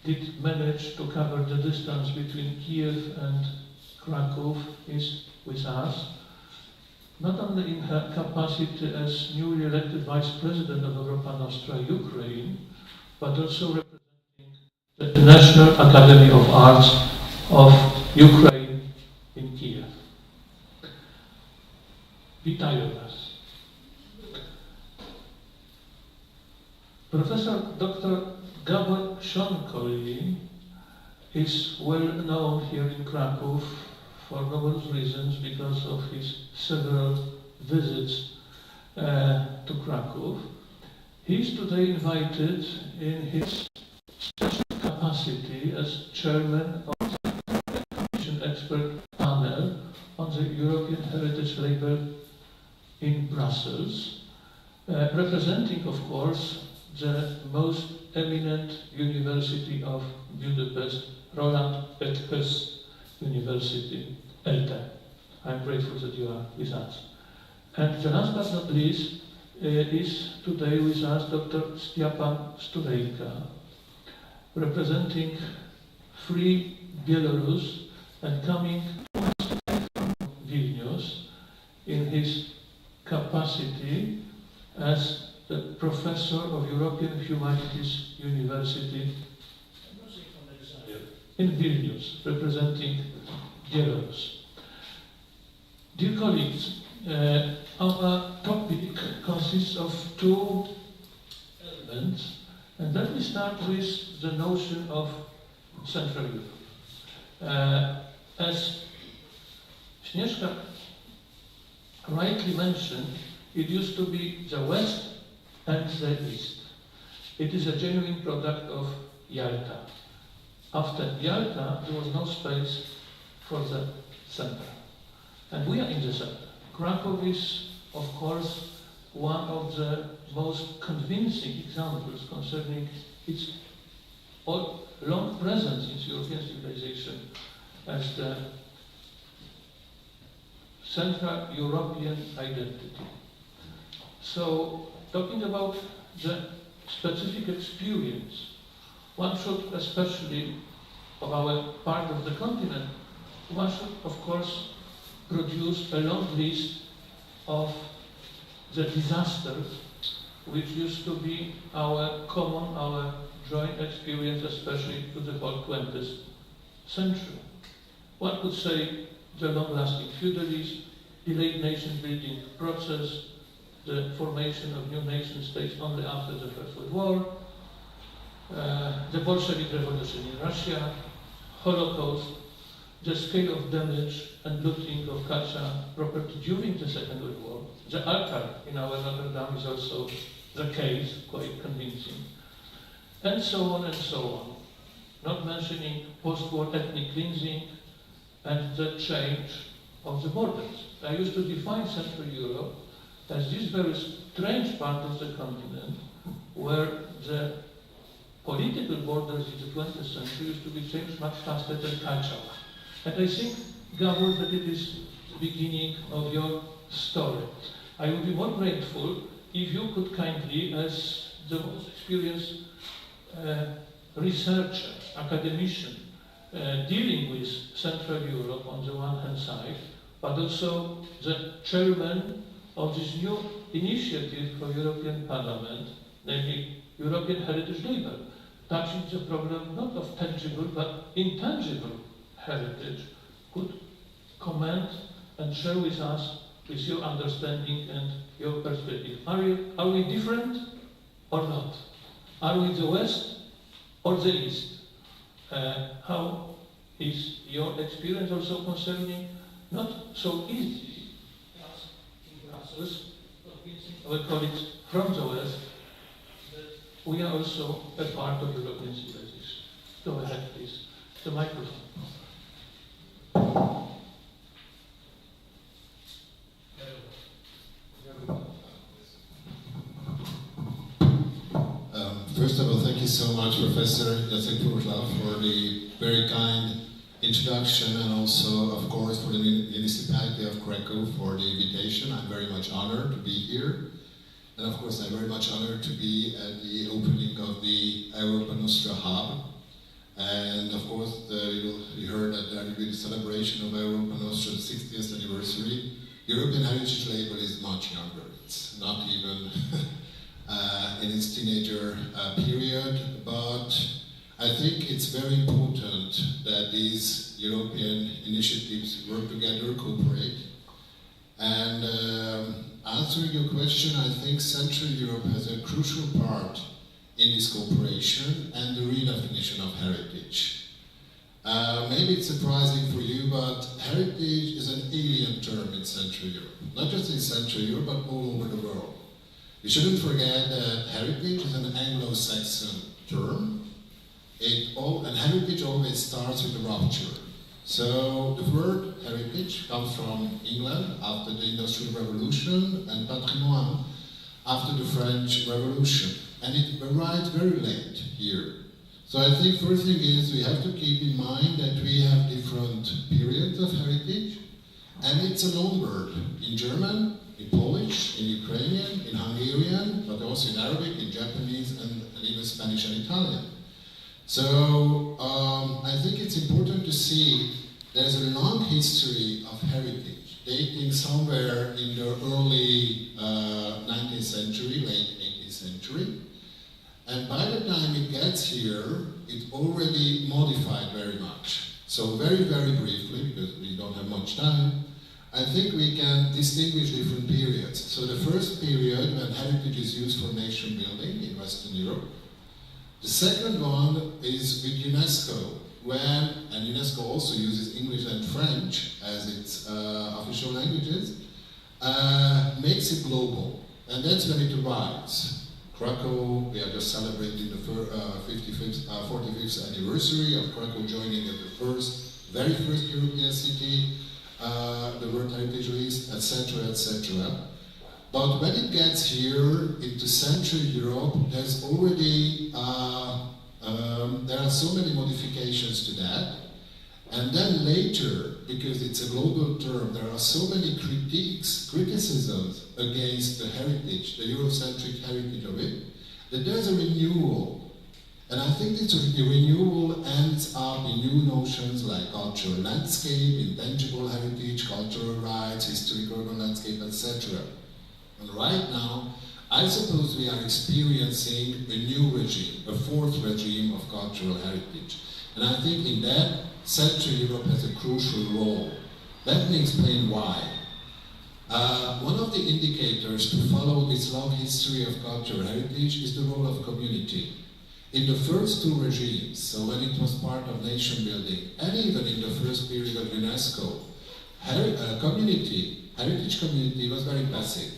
did manage to cover the distance between Kiev and Kraków, is with us, not only in her capacity as newly elected Vice President of Europa Nostra Ukraine, but also representing the National Academy of Arts of Ukraine in Kiev. Witają Was. Professor Dr. Gabor Sionkoli is well known here in Kraków for numerous reasons because of his several visits to Kraków. He is today invited in his special capacity as chairman of the Commission Expert Panel on the European Heritage Label in Brussels, representing, of course, the most eminent University of Budapest, Roland Eötvös University, ELTE. I'm grateful that you are with us. And the last but not least is today with us Dr. Stjepan Stulejka, representing Free Belarus and coming from Vilnius in his capacity as the Professor of European Humanities University in Vilnius, representing Belarus. Dear colleagues, our topic consists of two elements, and let me start with the notion of Central Europe. As Śnieżka rightly mentioned, it used to be the West and the East. It is a genuine product of Yalta. After Yalta, there was no space for the center. And we are in the center. Kraków is, of course, one of the most convincing examples concerning its long presence in European civilization as the Central European identity. So, talking about the specific experience, one should, especially of our part of the continent, one should, of course, produce a long list of the disasters which used to be our common, our joint experience, especially to the whole 20th century. One could say the long-lasting feudalism, delayed nation-building process, the formation of new nation-states only after the First World War, the Bolshevik Revolution in Russia, Holocaust, the scale of damage and looting of cultural property during the Second World War. The altar in our Notre Dame is also the case, quite convincing. And so on and so on. Not mentioning post-war ethnic cleansing and the change of the borders. I used to define Central Europe as this very strange part of the continent where the political borders in the 20th century used to be changed much faster than cultural. And I think, Gabor, that it is the beginning of your story. I would be more grateful if you could kindly, as the most experienced researcher, academician, dealing with Central Europe on the one hand side, but also the chairman of this new initiative for European Parliament, namely European Heritage Label, touching the problem not of tangible but intangible heritage, could comment and share with us with your understanding and your perspective. Are we different or not? Are we the West or the East? How is your experience also concerning not so easy as in Brussels, convincing our colleagues from the West that we are also a part of European civilization? Go ahead, please. The microphone. First of all, thank you so much, Professor Jacek Purla, for the very kind introduction, and also, of course, for the municipality of Kraków for the invitation. I'm very much honored to be here. And of course, I'm very much honored to be at the opening of the Europa Nostra Hub. And of course, you heard that there will be the celebration of Europa Nostra's 60th anniversary. European Heritage Label is much younger. It's not even in its teenager period, but I think it's very important that these European initiatives work together, cooperate. And answering your question, I think Central Europe has a crucial part in this cooperation and the redefinition of heritage. Maybe it's surprising for you, but heritage is an alien term in Central Europe. Not just in Central Europe, but all over the world. We shouldn't forget that heritage is an Anglo-Saxon term, and heritage always starts with a rupture. So the word heritage comes from England after the Industrial Revolution and patrimoine after the French Revolution. And it arrived very late here. So I think first thing is we have to keep in mind that we have different periods of heritage, and it's a loan word in German, in Polish, in Ukrainian, in Hungarian, but also in Arabic, in Japanese, and even Spanish and Italian. So I think it's important to see there's a long history of heritage, dating somewhere in the early 19th century, late 18th century. And by the time it gets here, it's already modified very much. So very, very briefly, because we don't have much time, I think we can distinguish different periods. So the first period, when heritage is used for nation building in Western Europe. The second one is with UNESCO, and UNESCO also uses English and French as its official languages, makes it global. And that's when it arrives. Kraków, we are just celebrating the 45th anniversary of Kraków joining as the very first European city, the World Heritage List, etc., etc. But when it gets here into Central Europe, there's already, there are so many modifications to that. And then later, because it's a global term, there are so many criticisms against the heritage, the Eurocentric heritage of it, that there's a renewal. And I think this renewal ends up in new notions like cultural landscape, intangible heritage, cultural rights, historic urban landscape, etc. And right now, I suppose we are experiencing a new regime, a fourth regime of cultural heritage. And I think in that, Central Europe has a crucial role. Let me explain why. One of the indicators to follow this long history of cultural heritage is the role of community. In the first two regimes, so when it was part of nation building, and even in the first period of UNESCO, heritage community was very passive.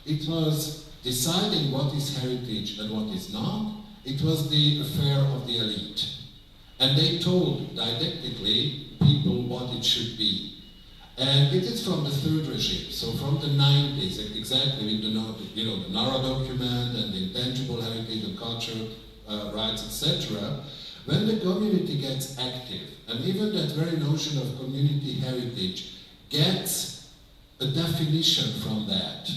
It was deciding what is heritage and what is not. It was the affair of the elite. And they told didactically people what it should be. And it is from the third regime, so from the 90s, exactly with the Nara document and the intangible heritage and cultural rights, etc. When the community gets active, and even that very notion of community heritage gets a definition from that.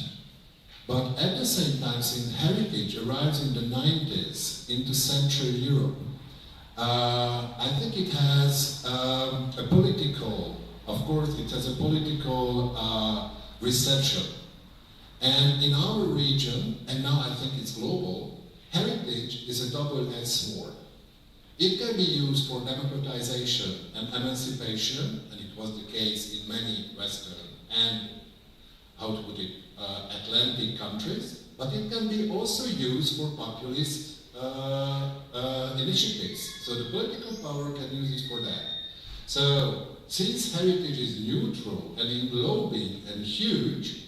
But at the same time, since heritage arrives in the 90s into Central Europe, I think it has a political, of course, it has a political reception. And in our region, and now I think it's global, heritage is a double-edged sword. It can be used for democratization and emancipation, and it was the case in many Western and, how to put it, Atlantic countries, but it can be also used for populist initiatives. So the political power can use this for that. So since heritage is neutral and englobing and huge,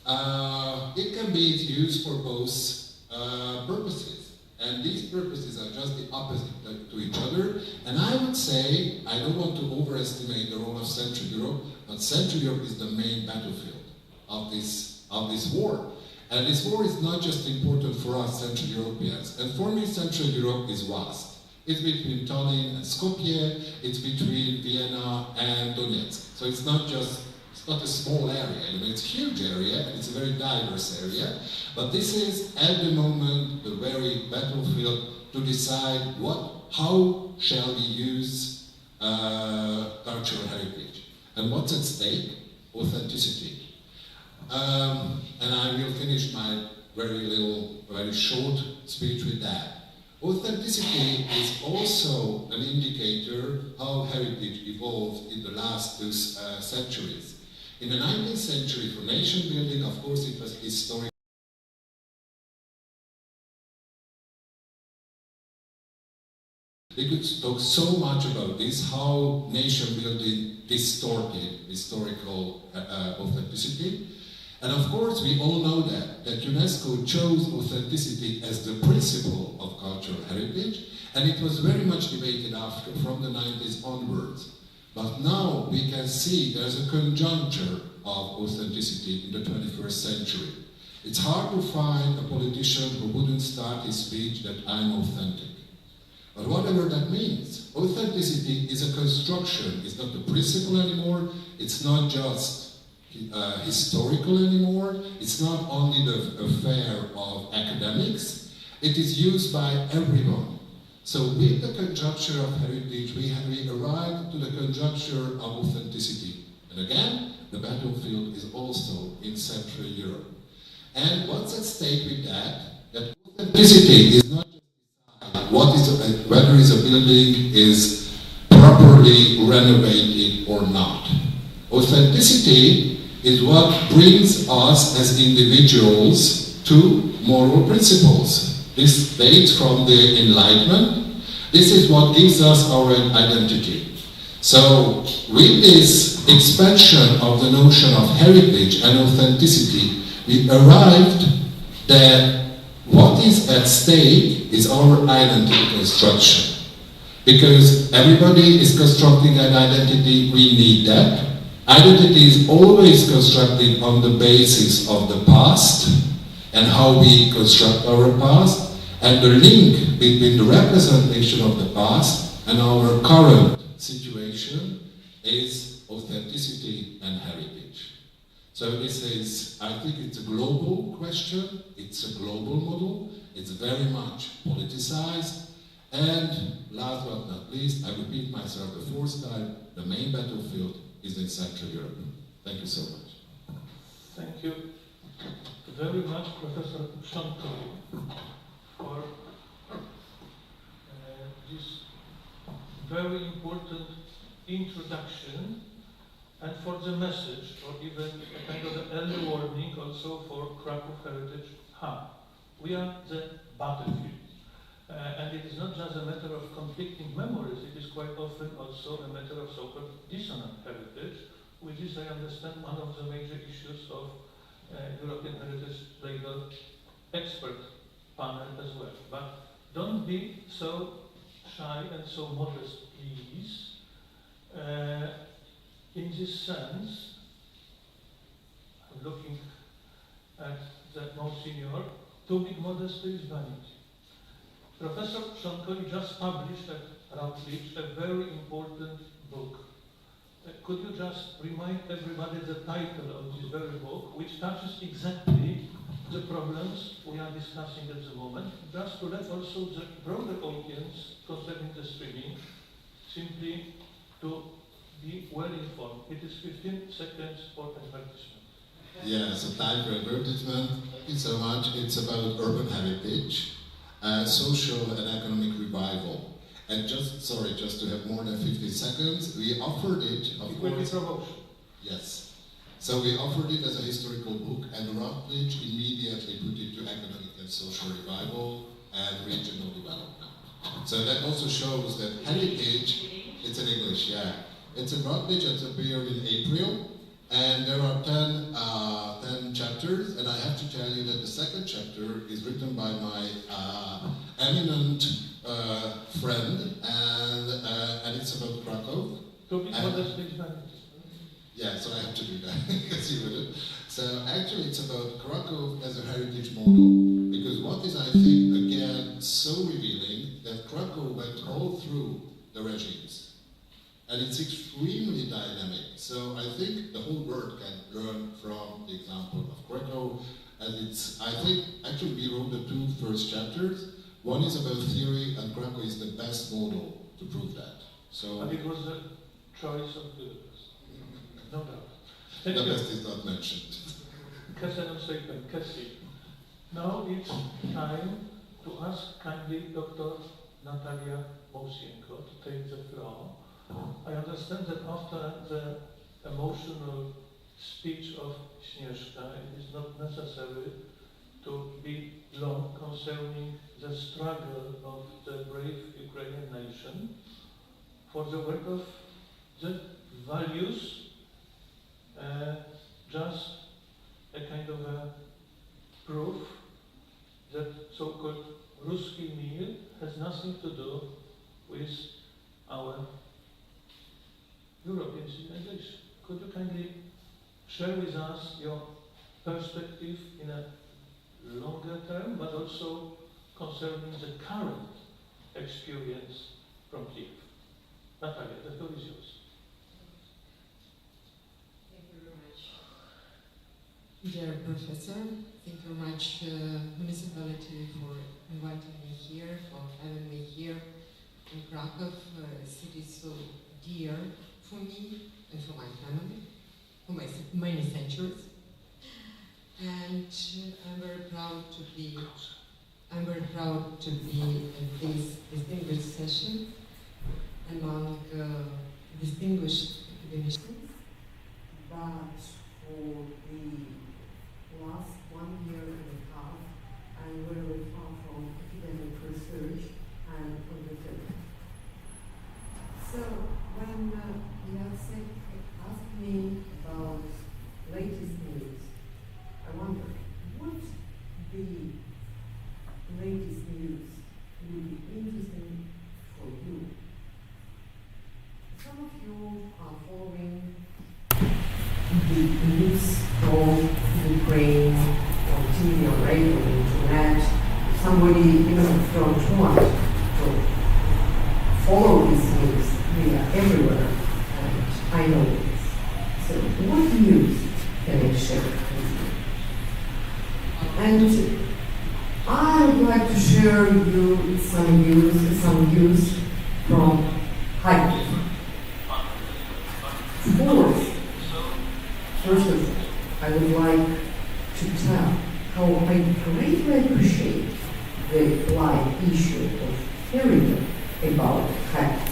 it can be used for both purposes. And these purposes are just the opposite to each other. And I would say, I don't want to overestimate the role of Central Europe, but Central Europe is the main battlefield of this war. And this war is not just important for us Central Europeans. And for me, Central Europe is vast. It's between Tallinn and Skopje, it's between Vienna and Donetsk. So it's not a small area, it's a huge area, and it's a very diverse area. But this is, at the moment, the very battlefield to decide what how shall we use cultural heritage? And what's at stake? Authenticity. And I will finish my very short speech with that. Authenticity is also an indicator how heritage evolved in the last 2 centuries. In the 19th century, for nation building, of course, it was historic. We could talk so much about this, how nation building distorted historical authenticity. And of course, we all know that UNESCO chose authenticity as the principle of cultural heritage, and it was very much debated after, from the 90s onwards. But now we can see there's a conjuncture of authenticity in the 21st century. It's hard to find a politician who wouldn't start his speech that I'm authentic. But whatever that means, authenticity is a construction. It's not the principle anymore. It's not just historical anymore. It's not only the affair of academics. It is used by everyone. So with the conjuncture of heritage, we arrive to the conjuncture of authenticity. And again, the battlefield is also in Central Europe. And what's at stake with that? That authenticity is not just whether a building is properly renovated or not. Authenticity is what brings us as individuals to moral principles. This dates from the Enlightenment. This is what gives us our identity. So, with this expansion of the notion of heritage and authenticity, we arrived that what is at stake is our identity construction. Because everybody is constructing an identity, we need that. Identity is always constructed on the basis of the past and how we construct our past, and the link between the representation of the past and our current situation is authenticity and heritage. So this is, I think it's a global question, it's a global model, it's very much politicized, and last but not least, I repeat myself the 4th time, the main battlefield is in Central Europe. Thank you so much. Thank you very much, Professor Szonkowy, for this very important introduction and for the message, or even a kind of an early warning also for Kraków Heritage Hub. We are the battlefield. And it is not just a matter of conflicting memories, it is quite often also a matter of so-called dissonant heritage, which is, I understand, one of the major issues of European Heritage Legal Expert Panel as well. But don't be so shy and so modest, please. In this sense, I'm looking at the Monsignor, too big modesty is vanity. Professor Szonkowy just published at Routledge a very important book. Could you just remind everybody the title of this very book, which touches exactly the problems we are discussing at the moment, just to let also the broader audience concerning the streaming simply to be well informed. It is 15 seconds for advertisement. Yeah, so time for advertisement. Thank you so much. It's about urban heritage. Social and economic revival. And just to have more than 15 seconds, we offered it, of course. Yes. So we offered it as a historical book, and Routledge immediately put it to economic and social revival and regional development. So that also shows that heritage, it's in English, yeah. It's in Routledge, it's appeared in April, and there are 10 chapters, and I have to tell you that the second chapter is written by my eminent friend, and it's about Kraków. Yeah, so I have to do that, as you would. So actually it's about Kraków as a heritage model, because what is, I think, again, so revealing, that Kraków went all through the regimes. And it's extremely dynamic. So I think the whole world can learn from the example of Kraków. And it's, I think, actually we wrote the 2 first chapters. One is about theory, and Kraków is the best model to prove that. So And it was a choice of Budapest, no doubt. the best is not mentioned. Köszönöm szépen, köszi. Now it's time to ask kindly Dr. Natalia Mosienko to take the floor. I understand that after the emotional speech of Śnieżka, it is not necessary to be long concerning the struggle of the brave Ukrainian nation for the work of the values, just a kind of a proof that so-called Ruski Mir has nothing to do with our European civilization. Could you kindly share with us your perspective in a longer term, but also concerning the current experience from Kiev? Natalia, the floor is yours. Thank you very much, dear Professor. Thank you very much, municipality, for inviting me here, for having me here in Kraków, a city so dear for me and for my family, for my many centuries. And I'm very proud to be in this distinguished session among distinguished academicians. But for the last 1 year and a half, I'm very far from academic research and publication. So when Jacek asked me about latest news, I wondered what the latest news will be interesting for you. Some of you are following the news from Ukraine on TV, on radio, on internet. Somebody, even if you don't want to follow this news, we are everywhere, and I know this. So what news can I share with you? And I would like to share with you some news from Kharkiv. First of all, I would like to tell how I greatly appreciate the live issue of hearing about Kharkiv,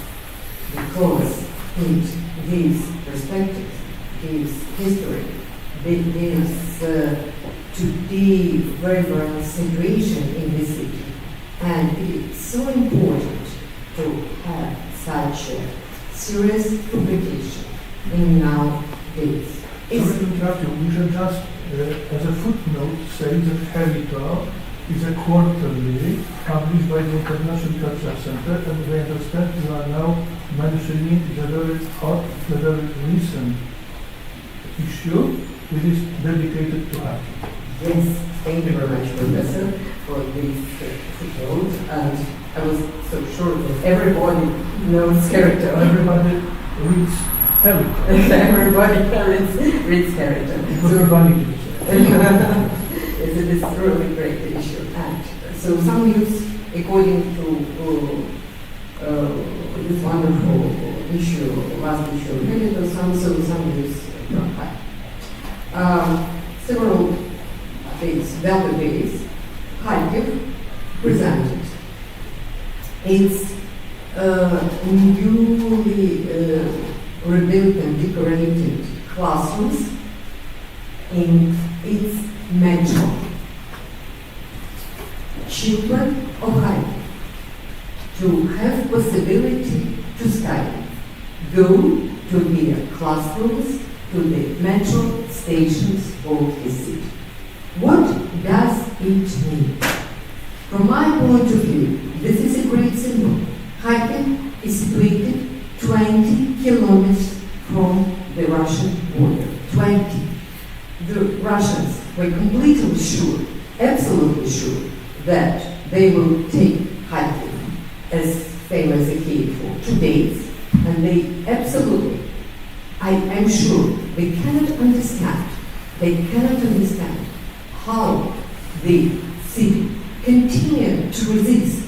because it gives perspective, gives history, it gives to the very real situation in the city. And it's so important to have such a serious publication in nowadays. Sorry to interrupt you. We should just, as a footnote, say that Heritage is a quarterly published by the International Cultural Center, and I understand you are now mentioning the very hot, the very recent issue, which is dedicated to art. Yes, thank you very much, Professor, for this footnote. And I was so sure that everybody knows Heritage. Everybody reads Heritage. Everybody reads Heritage. It was a vanity. It is a really great issue. And so some news, according to this wonderful issue, last issue of Heritage, some news from Kharkiv. Several days, the days, Kharkiv presented its newly rebuilt and decorated classrooms in its metro. Children of Kharkiv to have possibility to study, go to their classrooms, to the metro stations of the city. What does it mean? From my point of view, this is a great symbol. Kharkiv is situated 20 kilometers from the Russian border. 20. The Russians were completely sure, absolutely sure, that they will take Kharkiv, as famous as Kiev, for 2 days, and they absolutely, I am sure, they cannot understand how the city continue to resist,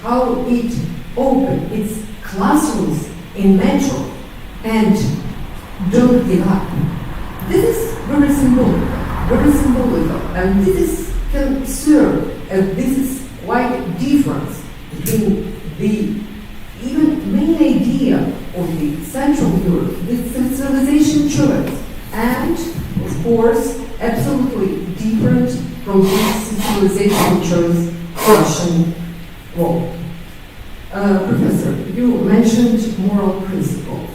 how it opened its classrooms in metro and don't give up. This is very symbolical, and this can serve, this is quite difference between the even main idea of the Central Europe, the civilization choice, and of course absolutely different from this civilization choice Russian law. Professor, you mentioned moral principles.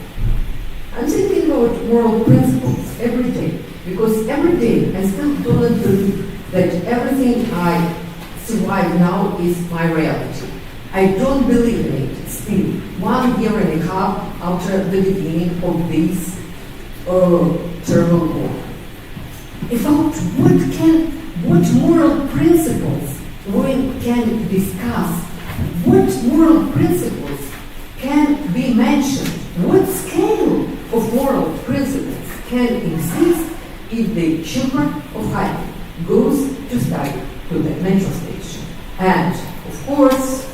I'm thinking about moral principles every day, because every day I still do not believe that everything I survive now is my reality. I don't believe in it still, 1 year and a half after the beginning of this terrible war. About what moral principles we can discuss, what moral principles can be mentioned, what scale of moral principles can exist if the children of Kharkiv goes to study to the metro station. And of course,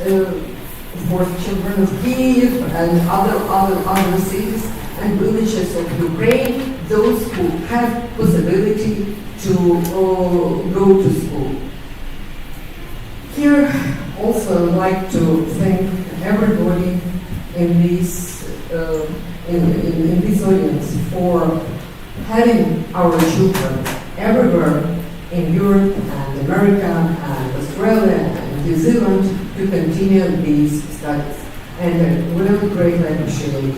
children of Kyiv and other cities and villages of Ukraine, those who have possibility to go to school. Here, also, I would like to thank everybody in this audience for having our children everywhere in Europe and America and Australia and New Zealand to continue these studies. And I really greatly appreciate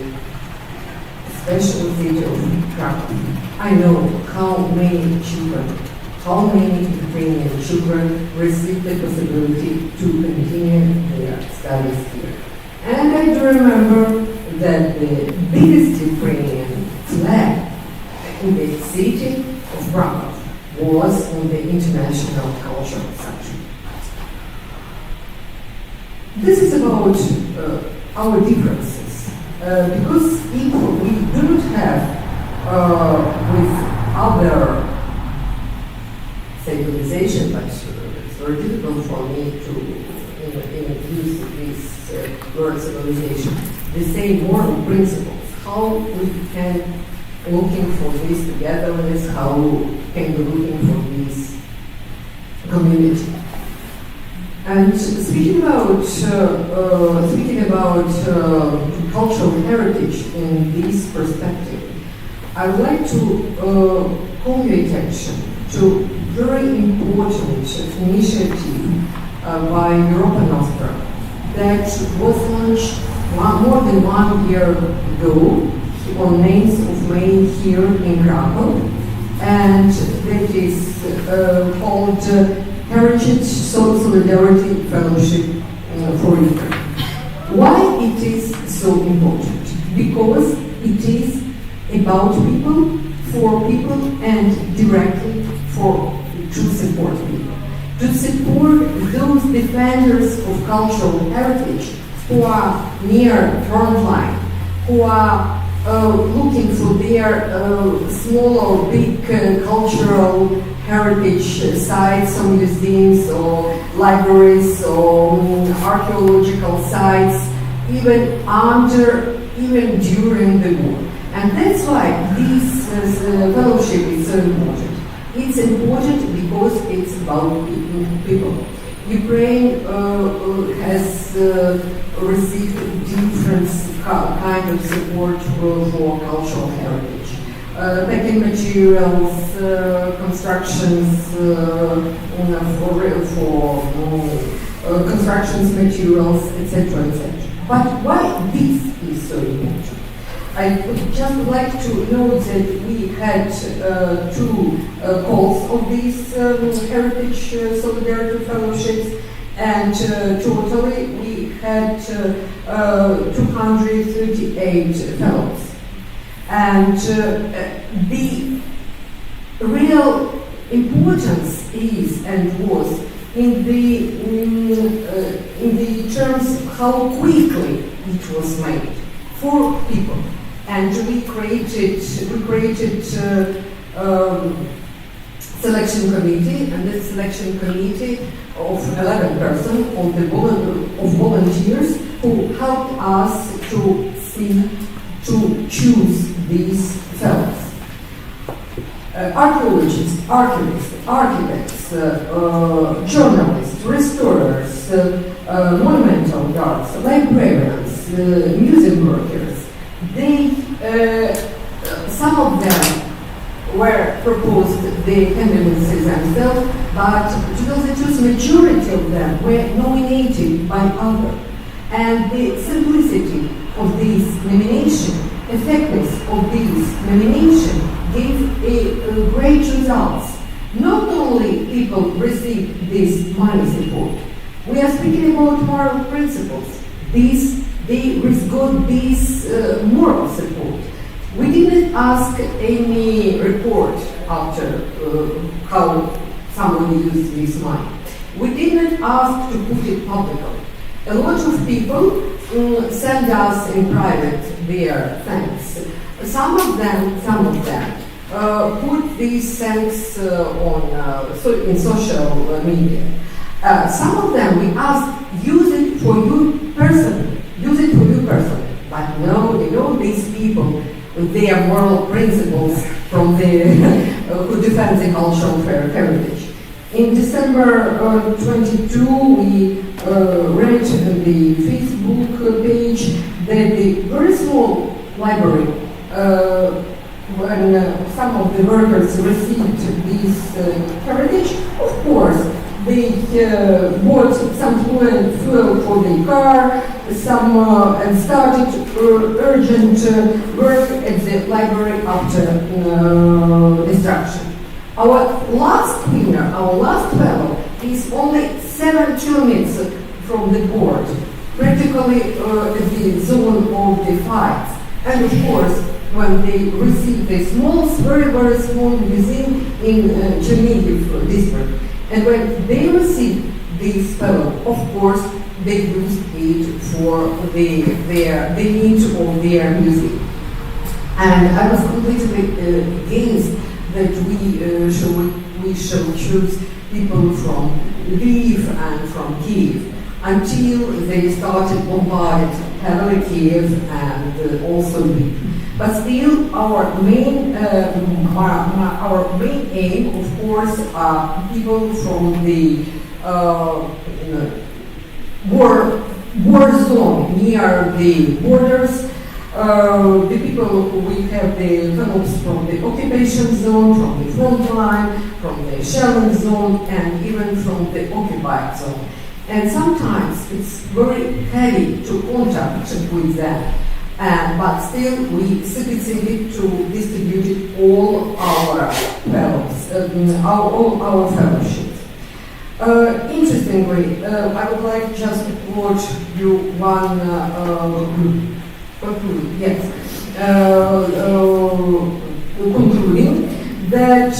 special city of Kraków. I know how many Ukrainian children receive the possibility to continue their studies here. And I do remember that the biggest Ukrainian flag in the city of Kraków was on the International Cultural Section. This is about our differences. Because if we do not have with other civilization, but it's very difficult for me to use this word civilization, the same moral principles, how we can looking for this togetherness, how can we looking for this community. And speaking about cultural heritage in this perspective, I would like to call your attention to very important initiative by Europa Nostra that was launched more than 1 year ago on 9th of May here in Kraków, and that is called Heritage Solidarity Fellowship for Ukraine. Why it is so important? Because it is about people, for people, and directly to support people. To support those defenders of cultural heritage who are near front line, who are looking for their small or big cultural heritage sites or museums or libraries or archaeological sites, even during the war. And that's why this fellowship is so important. It's important because it's about people. Ukraine has received different kind of support for cultural heritage. Packing materials, constructions for constructions materials, etc., etc. But why this is so important? I would just like to note that we had 2 calls of these Heritage Solidarity Fellowships, and totally we had 238 fellows. And the real importance is and was in the terms of how quickly it was made for people. selection committee, and this selection committee of 11 persons of volunteers who helped us to choose these fellows. Archaeologists, architects, journalists, restorers, monumental guards, librarians, museum workers. Some of them were proposed the candidacy themselves, but to tell the truth, majority of them were nominated by others. And the simplicity of this nomination, effectiveness of this nomination gave great results. Not only people received this money support, we are speaking about moral principles. They got this moral support. We didn't ask any report after how someone used this money. We didn't ask to put it publicly. A lot of people send us in private their thanks. Some of them put these thanks in social media. Some of them we asked, use it for you personally. But no, these people with their moral principles from the who defend the cultural heritage. In December 22, we read on the Facebook page that the very small library, when some of the workers received this heritage, of course, they bought some fuel for the car, and started urgent work at the library after destruction. Our last winner, our last fellow, is only 7 kilometers from the port, practically the zone of the fights. And of course, when they received a very small museum in Chernihiv district, and when they received this fellow, of course, they used it for the needs of their museum. And I was completely against that we shall choose people from Lviv and from Kiev until they started bombarding heavily Kiev and also Lviv. But still, our main aim, of course, are people from the war zone near the borders. The people we have the fellows from the occupation zone, from the front line, from the shelling zone, and even from the occupied zone. And sometimes it's very heavy to contact with them. But still, we succeeded to distribute all our fellows, all our fellowships. Interestingly, I would like just to quote you one concluding that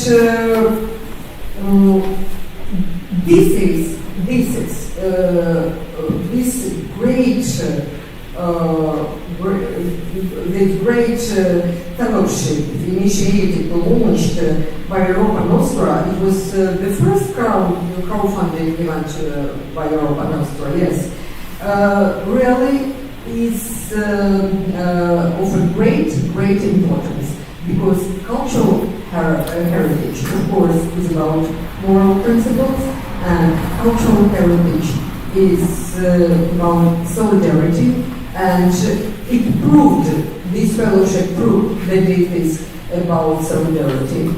this great fellowship initiated, launched by Europa Nostra. It was the first crowdfunding event by Europa Nostra, yes. Really is of a great importance, because cultural heritage, of course, is about moral principles, and cultural heritage is about solidarity, and it proved, this fellowship proved that it is about solidarity.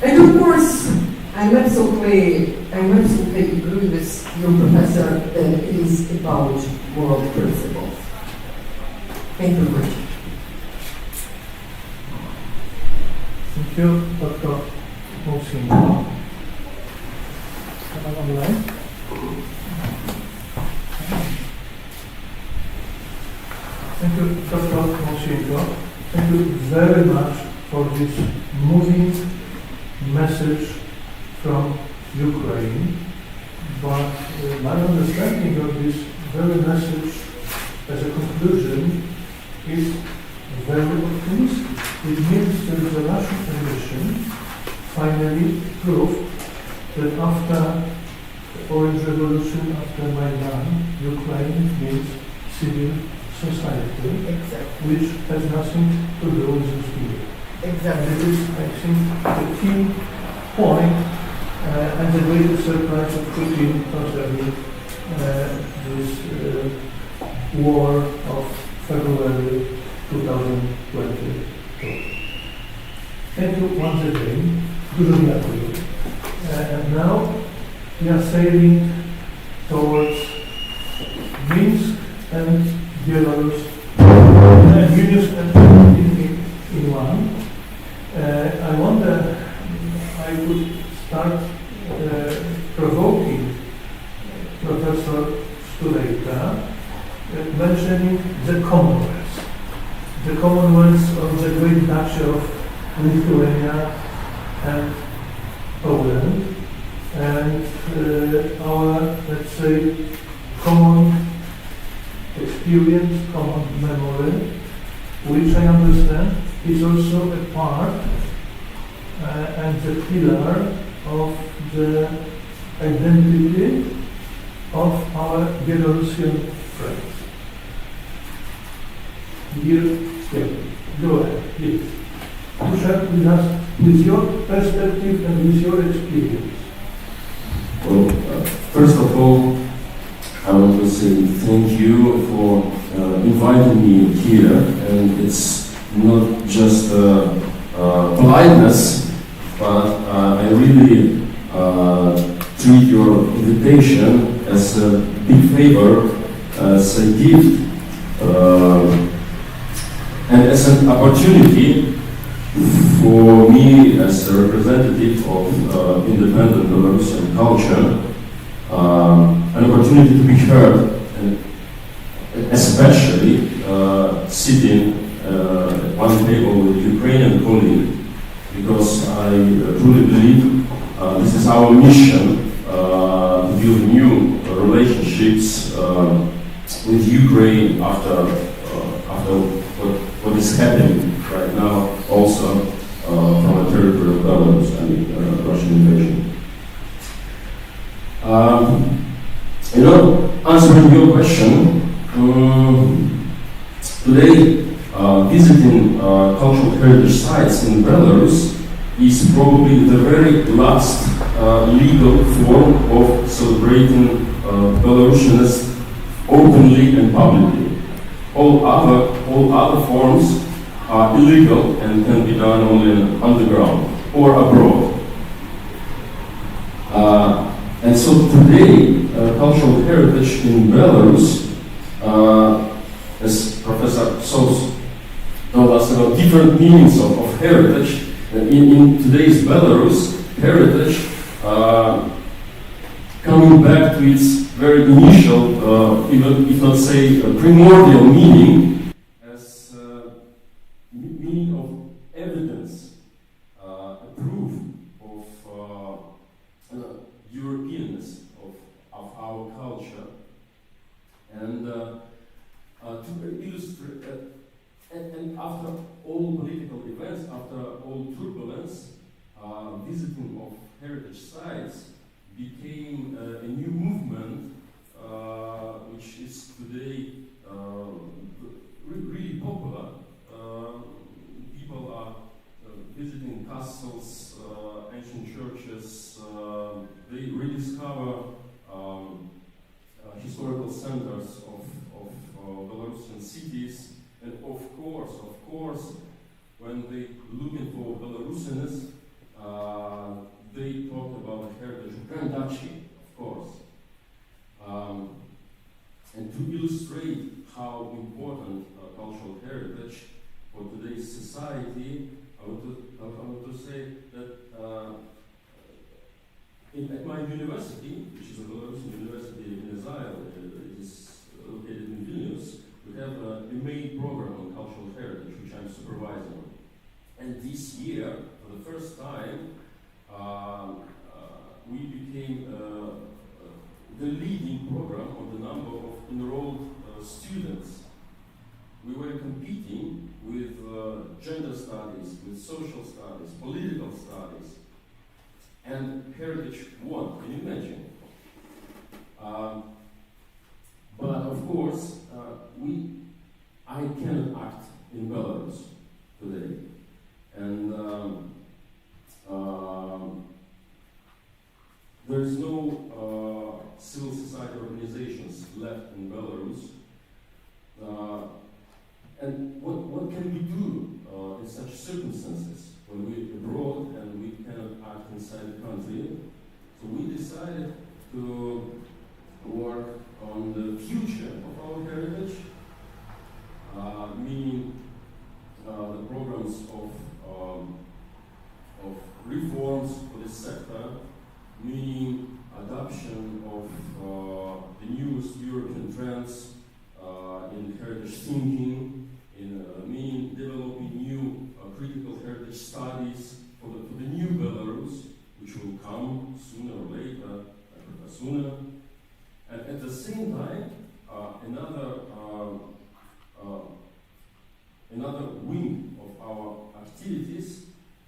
And of course, I'm absolutely agree with your professor that it is about moral principles. Thank you very much. Thank you, Dr. Mosinko. Am I online? Thank you, Dr. Mosinko. Thank you very much for this moving message from Ukraine. But my understanding of this very message as a conclusion is very optimistic. It means that the Russian aggression finally proved that after the Orange Revolution, after Maidan, Ukraine means civil society, Exactly. which has nothing to do with this period. Exactly. And it is, I think, the key point and the greatest surprise of Putin concerning this war of February 2022. Thank you once again. Dużo dziękuję. And now we are sailing towards Minsk and Belarus, and Vilnius in one. I wonder I could start provoking Professor Stulejka mentioning the Commonwealth of the Great Duchy of Lithuania and Poland, and our, let's say, common experience, common memory, which I understand is also a part and the pillar of the identity of our Belarusian friends. Dear Stephen, go ahead, please. To share with us with your perspective and with your experience. Well, first of all, I want to say thank you for inviting me here, and it's not just politeness, but I really treat your invitation as a big favor, as a gift, and as an opportunity for me as a representative of independent Belarusian culture, an opportunity to be heard, and especially sitting at one table with Ukrainian colleague, because I truly believe this is our mission to build new relationships with Ukraine after what is happening right now, also from the territory of Belarus, I mean Russian invasion. Answering your question, today visiting cultural heritage sites in Belarus is probably the very last legal form of celebrating Belarusians openly and publicly. All other forms are illegal and can be done only underground or abroad. And so today, cultural heritage in Belarus, as Professor Sos told us about different meanings of heritage, in today's Belarus, heritage coming back to its very initial, even if not say primordial meaning, as meaning of evidence, a proof of Europeanness of our culture, and to illustrate, and after all political events, after all turbulence, visiting of heritage sites became a new movement, which is today really popular. People are visiting castles, ancient churches, they rediscover historical centers of Belarusian cities, and of course, when they looking for Belarusians, they talk about the heritage of Grand Duchy, of course. And to illustrate how important cultural heritage for today's society, I want to say that at my university, which is a Belarusian university in Israel, it is located in Vilnius, we have a main program on cultural heritage, which I'm supervising. And this year, for the first time, we became the leading program on the number of enrolled students. We were competing with gender studies, with social studies, political studies. and heritage won. Can you imagine? But of course, I cannot act in Belarus today, and there is no civil society organizations left in Belarus. And what can we do in such circumstances when we're abroad and we cannot act inside the country? So we decided to work on the future of our heritage, meaning the programs of reforms for this sector, meaning adoption of the newest European trends in heritage thinking, meaning developing new critical heritage studies for the new Belarus, which will come sooner or later, sooner. And at the same time, another wing of our activities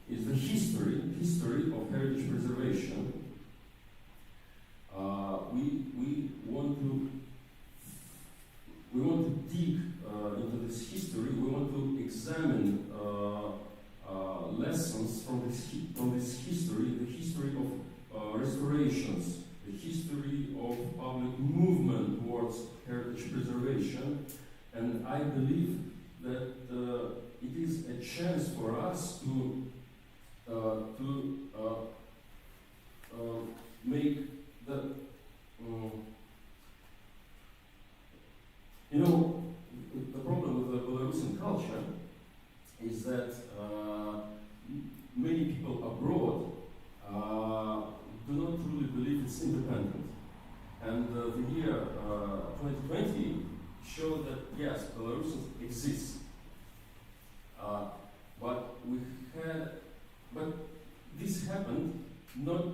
is the history of heritage preservation. We want to dig into this history. We want to examine lessons from this history, the history of restorations, the history of public movement towards heritage preservation, and I believe that it is a chance for us to make the the problem with the Belarusian culture is that many people abroad do not truly believe it's independent. And the year 2020 showed that yes, Belarusians exist. But this happened not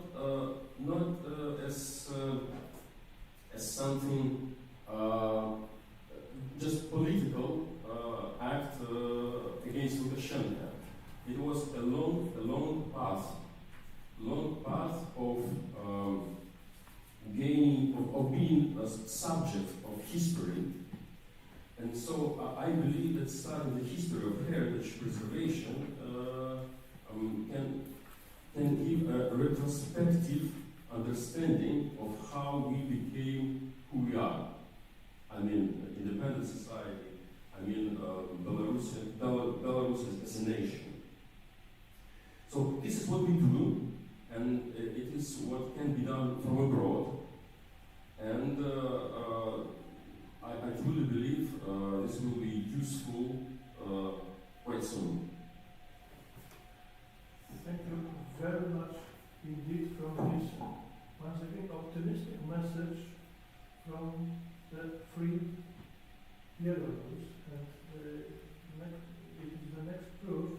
as something just political act against Lukashenko. It was a long path of being a subject of history. And so I believe that studying the history of heritage preservation can give a retrospective understanding of how we became who we are. I mean, independent society. I mean, Belarus as a nation. So this is what we do, and it is what can be done from abroad. And I truly believe this will be useful quite soon. Thank you very much indeed from this, once again, optimistic message from the free Belarus. And it is the next proof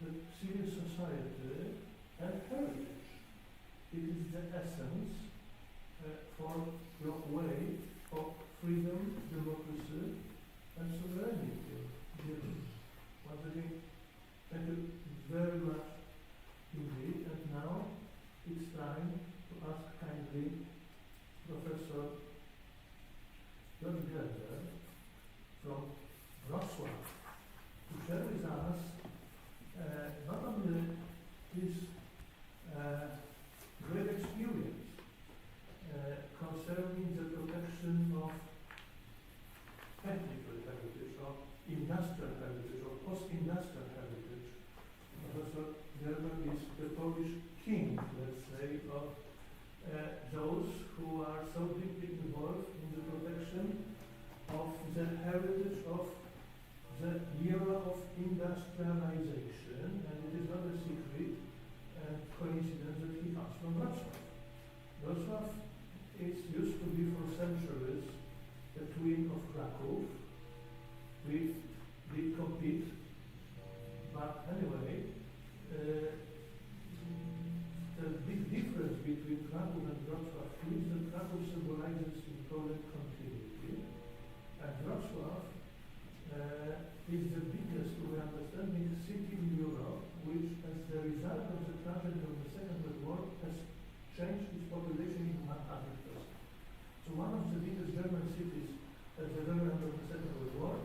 that civil society and heritage, it is the essence for your way of freedom, democracy, and sovereignty. Once again, thank you very much indeed. And now it's time to ask kindly Professor from Wrocław to share with us not only his great experience concerning the protection of technical heritage, or industrial heritage, or post-industrial heritage. Professor Gerber is the Polish king, let's say, of those who are so deeply involved in the protection of the heritage of the era of industrialization, and it is not a secret and coincidence that he comes from Wrocław. Wrocław used to be for centuries the twin of Kraków. We did compete, but anyway, the big difference between Kraków and Wrocław is that Kraków symbolizes Polish continuity, and Wrocław is the biggest, we understand, city in Europe, which, as the result of the tragedy of the Second World War, has changed its population in 100%. So one of the biggest German cities at the very end of the Second World War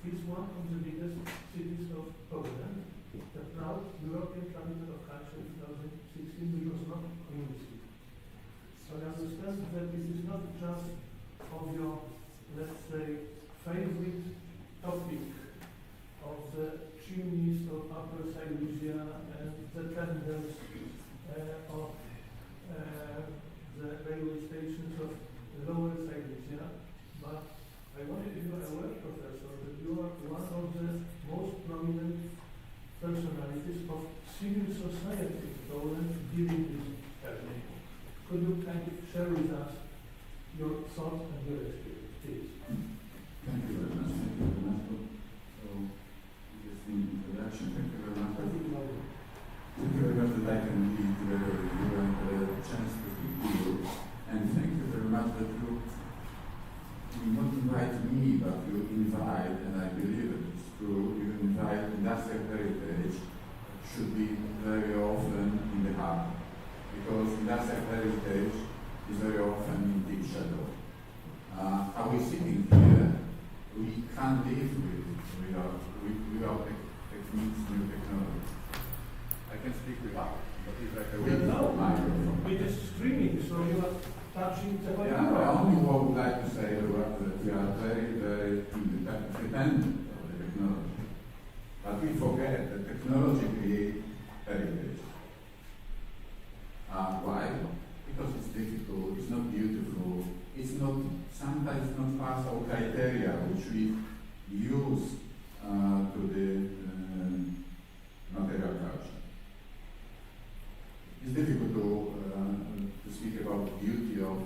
is one of the biggest cities of Poland, the proud European Capital of Culture 2016, which was not community. So I understand that this is not just of your, let's say, favorite topic of the chimneys of Upper Silesia and the tenders of the railway stations of Lower Silesia, but I wonder if you are aware, Professor, that you are one of the most prominent personalities of civil society in Poland dealing with ethnic. Could you kind of share with us your thoughts and your experience, please? Thank you very much. Thank you very much for this introduction. Thank you very much. Thank you very much that I can be together with you and the chance to speak to you. And thank you very much that you not invite me, but you invite, and I believe it's true, you invite industrial heritage should be very often in the hub. Because industrial heritage is very often in deep shadow. How we sitting here, we can't live without techniques, new technology. I can speak without, but it's like a microphone. It is streaming, so you are touching the I only would like to say that we are very, very dependent on the technology. But we forget that technology creates heritage. Why? Because it's difficult, it's not beautiful, it's not, sometimes not part of criteria which we use to the material culture. It's difficult to speak about the beauty of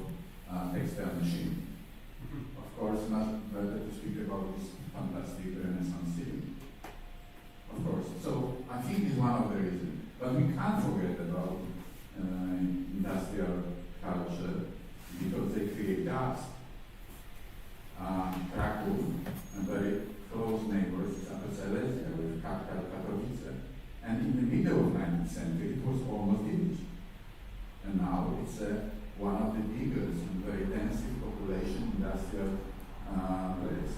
textile machine. Of course, much better to speak about this fantastic Renaissance city. Of course. So I think it's one of the reasons. But we can't forget about industrial culture because they create dust. Kraków and very close neighbors is Upper Silesia with Katowice. And in the middle of 19th century, it was almost finished. And now it's one of the biggest and very densive population industrial place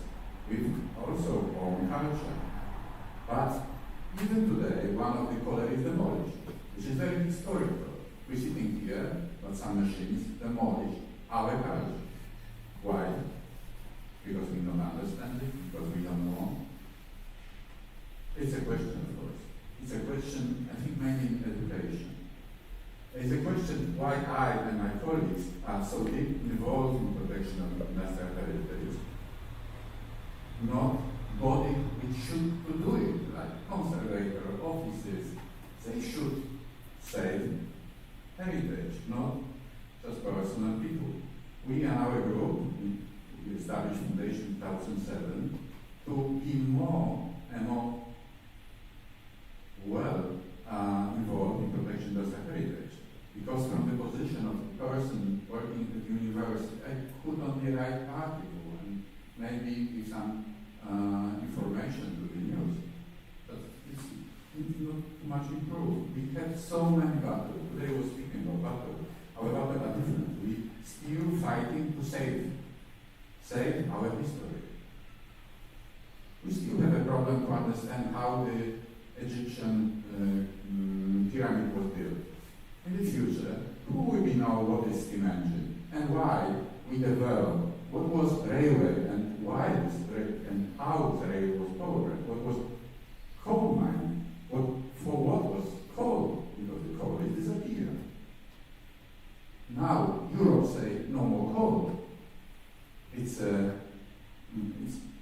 with also own culture. But even today, one of the colors is demolished, which is very historical. We're sitting here, but some machines demolish our culture. Why? Because we don't understand it, because we don't know. It's a question, of course. It's a question, I think, mainly in education. It's a question why I and my colleagues are so deep involved in protection of industrial heritage. Not body which should do it, like conservator offices, they should save heritage, not just personal people. We in our group, we established Foundation in 2007 to be more and more well involved in protection of heritage. Because from the position of the person working at the university, I could only write article and maybe give some information to the news. But it's not too much improved. We have so many battles. Today was speaking about battles. Our battles are different. We still fighting to save our history. We still have a problem to understand how the Egyptian pyramid was built. In the future, who will be know what is steam engine and why we developed what was railway and why this and how the railway was powered, what was coal mining, for what was coal, because the coal is disappeared. Now Europe say no more coal.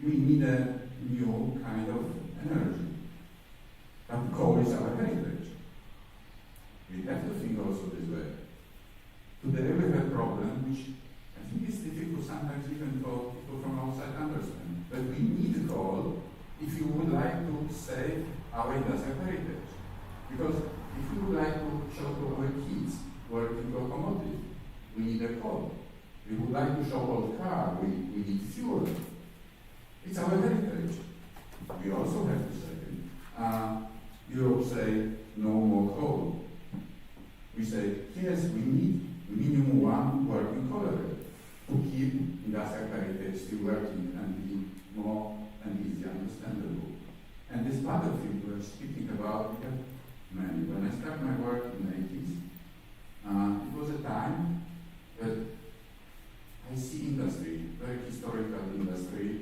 We need a new kind of energy. But coal is our heritage. We have to think also this way. Today we have a problem which I think is difficult sometimes even for people from outside understand. But we need coal if you would like to save our industrial heritage. Because if you would like to show to our kids working locomotive, we need a coal. We would like to show old car, we need fuel. It's our heritage. We also have to say Europe say no more coal. We say, yes, we need minimum one working collaborator to keep industrial heritage still working and be more and easier understandable. And this battlefield we're speaking about, we have many. When I started my work in the 80s, it was a time that I see industry, very historical industry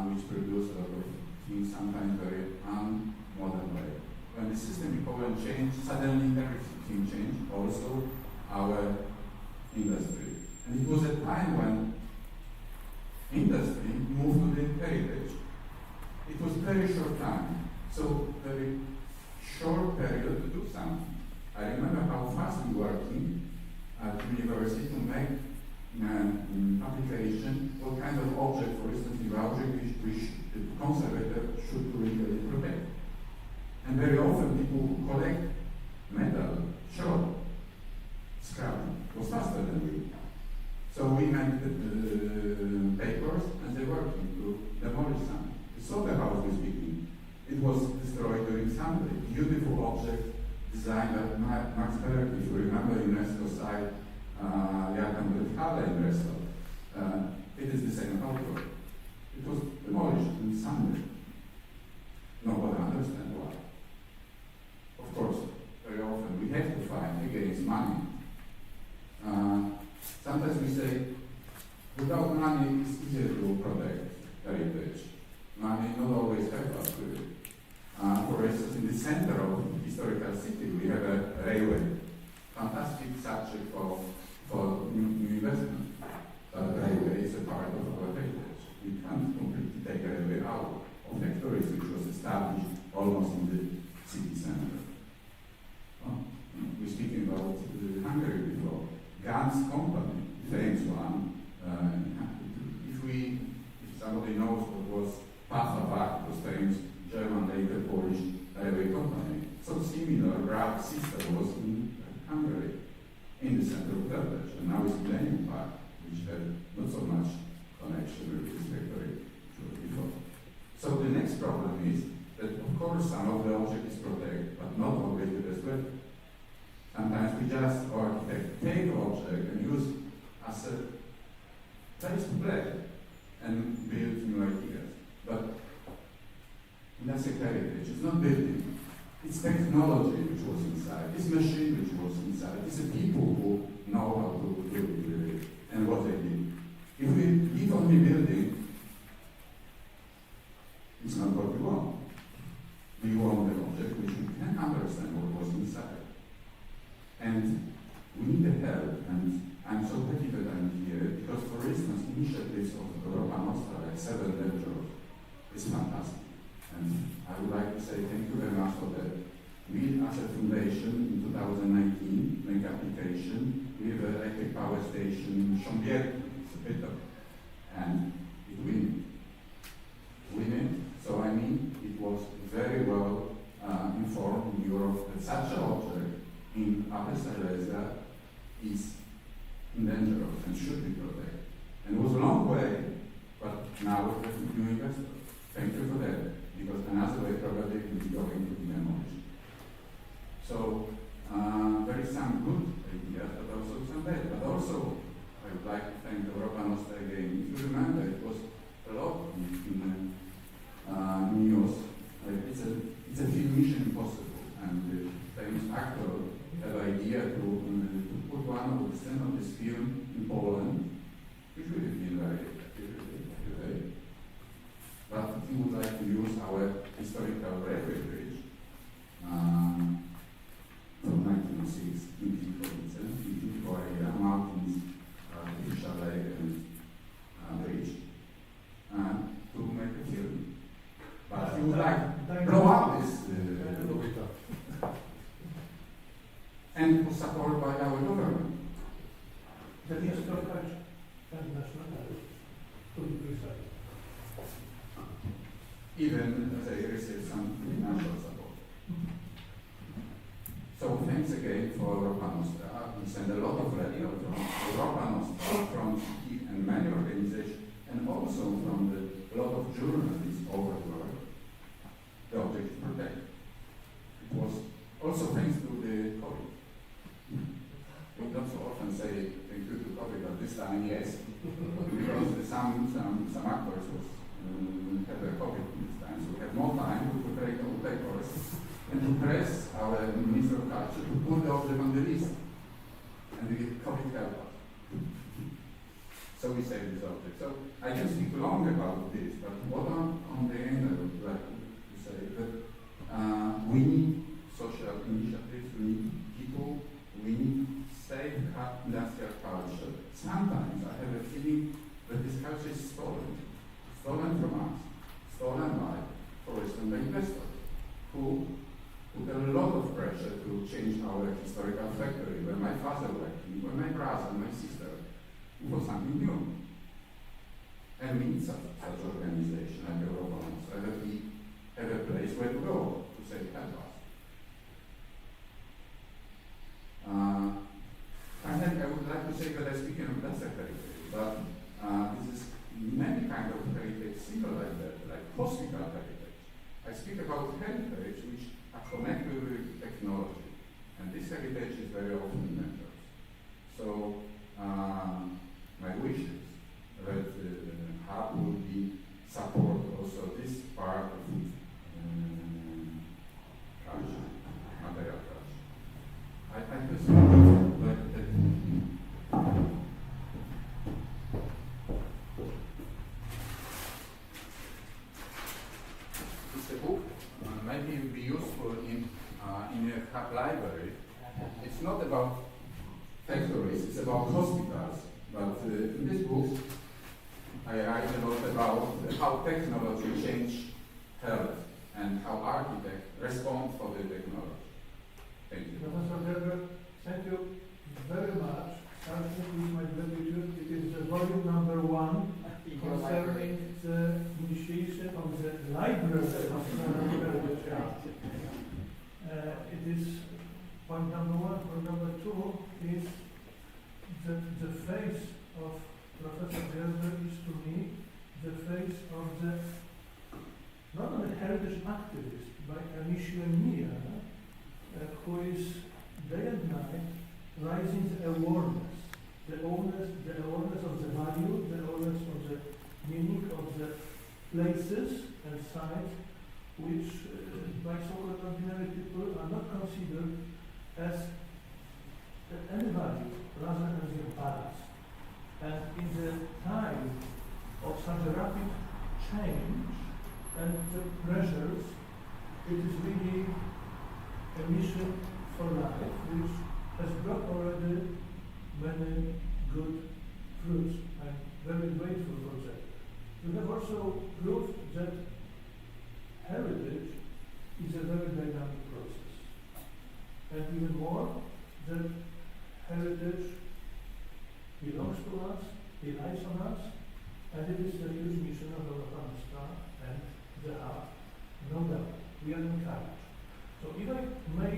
which produced a lot of things, sometimes very unmodern way. When the system in Poland changed, suddenly everything changed, also our industry. And it was a time when industry moved to the heritage. It was very short time, so very short period to do something. I remember how fast we were working at university to make application, what kind of object, for instance, the object which the conservator should legally protect. And very often people who collect metal, scrap, was faster than we. So we made the papers and they were working to demolish some. The Soda House was speaking. It was destroyed during Sunday. Beautiful object designed by Max Berg, if you remember UNESCO site, Halle in Bristol. It is the same author. It was demolished on Sunday. Nobody understands why. Of course, very often we have to fight against money. Sometimes we say, without money it's easier to protect heritage. Money not always helps us with it. For instance, in the center of historical city we have a railway. Fantastic subject for new investment. But railway is a part of our heritage. We can't completely take a railway out of factories which was established almost in the city center. We're speaking about Hungary before. Gans company, famous one. If somebody knows what was Pafavak, was famous German, later Polish railway company. So similar, route system was in Hungary, in the center of Budapest, and now it's Millennium Park, which had not so much connection with this factory before. So the next problem is that, of course, some of the object is protected, but not always the best way. Sometimes we just, architect, take object and use as a place to play and build new ideas. But industrial heritage is not building. It's technology which was inside. It's machine which was inside. It's the people who know how to do it and what they did. If we keep only building, it's not what we want. We want an object which we can understand what was inside. And we need the help, and I'm so happy that I'm here, because for instance, initiatives of Europa Nostra, like 7 lectures, is fantastic. And I would like to say thank you very much for that. We, as a foundation, in 2019, make application. We have an electric power station in Szomberki, it's a bit of, and it win. So I mean, it was very well informed in Europe that such an object in Upper Silesia is dangerous and should be protected. And it was a long way, but now we have new investors. Thank you for that, because another way probably is going to be demolished. So there is some good ideas, but also some bad. But also, I would like to thank Europa Nostra again. If you remember, it was a lot in news. It's a film Mission Impossible, and the famous actor had an idea to put one of the scenes of this film in Poland, which would have been very today. But he would like to use our historical railway bridge from 1906 in Katowice, in beautiful area, mountains, artificial lake and bridge, to make a film. But he would like to blow up this and it was supported by our government. That is correct. Even they received some financial support. So thanks again for Europa Nostra. We send a lot of radio from Europa Nostra, from CITI and many organizations, and also from a lot of journalists over the world. The object is protected. time, yes, because some actors had a COVID this time, so we had more time to prepare all papers and to press our Minister of Culture to put the object on the list. And the COVID helped us. So we saved this object. So I can speak long about this, but what on the end I would like to say that we need social initiatives, we need people, we need safe industrial culture. Sometimes I have a feeling that this culture is stolen from us, stolen by, for instance, the investors, who put a lot of pressure to change our historical factory. When my father left me, when my brother, my sister, it was something new. And we need such organization like Europa Nostra, that we have a place where to go to say, help us. And then I would like to say that I speak in industrial heritage, but this is many kind of heritage similar like that, like hospital heritage. I speak about heritage which are connected with technology, and this heritage is very often mentioned. So my wish is that the hub will be support also this part of culture, material culture. I just like that. It's a book. Maybe it would be useful in a hub library. It's not about factories, it's about hospitals. But in this book, I write a lot about how technology changed health and how architects respond for the technology. Thank you. Professor Gerber, thank you very much. Starting with my gratitude, it is the volume number 1 concerning the initiation of the library of heritage. It is point number 1. Point number 2 is that the face of Professor Gerber is to me the face of the not only heritage activist, but a missionaire who is day and night raising the awareness of the value, the awareness of the meaning of the places and sites which by so-called ordinary people are not considered as any value rather than the balance. And in the time of such a rapid change and the pressures, it is really a mission for life which has brought already many good fruits. I'm very grateful for that. We have also proved that heritage is a very dynamic process. And even more, that heritage belongs to us, relies on us, and it is the huge mission of Europa Nostra and the hub. No doubt, we are encouraged. So if I may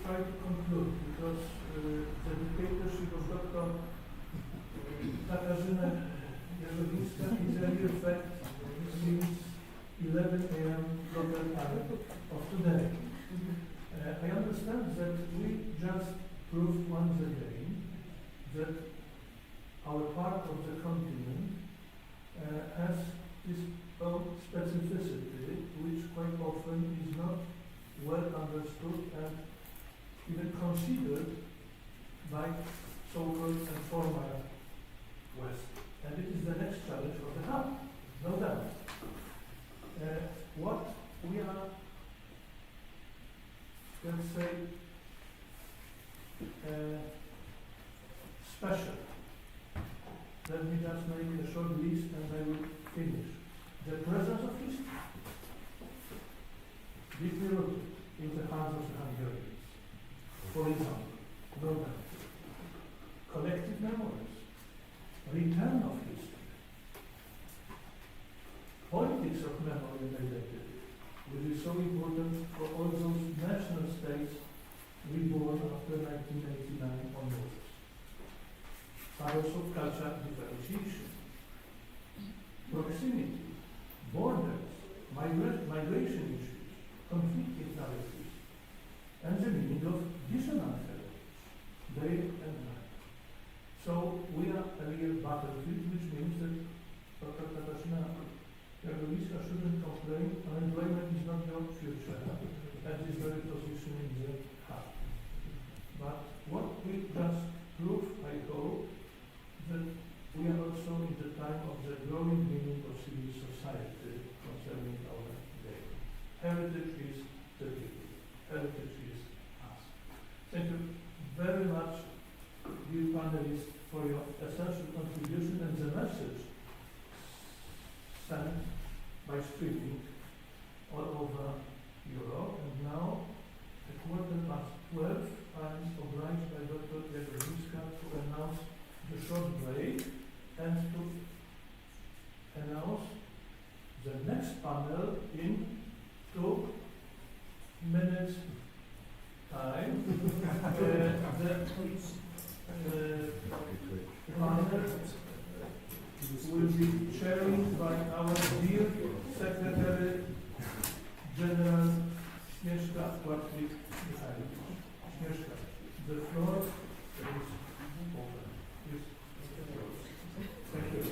try to conclude, because the dictatorship of Dr. Katarzyna Jażowińska is a real fact since 11 a.m. local time of today. I understand that we just proved once again that our part of the continent has its own specificity, which quite often is not well understood and even considered by so-called and formal West. And it is the next challenge of the hub, no doubt. What we are, let's say, special. Let me just make a short list and I will finish. The presence of history, deeply rooted in the hearts of the Hungarians. For example, no doubt. Collective memories, return of history, politics of memory and identity, which is so important for all those national states reborn after 1989 onwards. Powers of culture differentiation, proximity, borders, migration issues, conflict narratives, and the meaning of dissonant heritage, day and night. So we are a real battlefield, which means that Dr. Katarzyna Jagowiska shouldn't complain. Unemployment is not your future at this very position in the hub. But what we just prove, I hope, that we are also in the time of the growing meaning of civil society concerning our day. Heritage is the people. Heritage is us. Thank you very much, dear panelists, for your essential contribution and the message sent by streaming all over Europe. And now, at 12:15, I'm obliged by Dr. Jagowiska to announce the short break and to announce the next panel in 2 minutes time. The panel will be chaired by our dear Secretary General Śnieżka Płatnik-Michajewicz. Śnieżka, the floor is open. Thank you.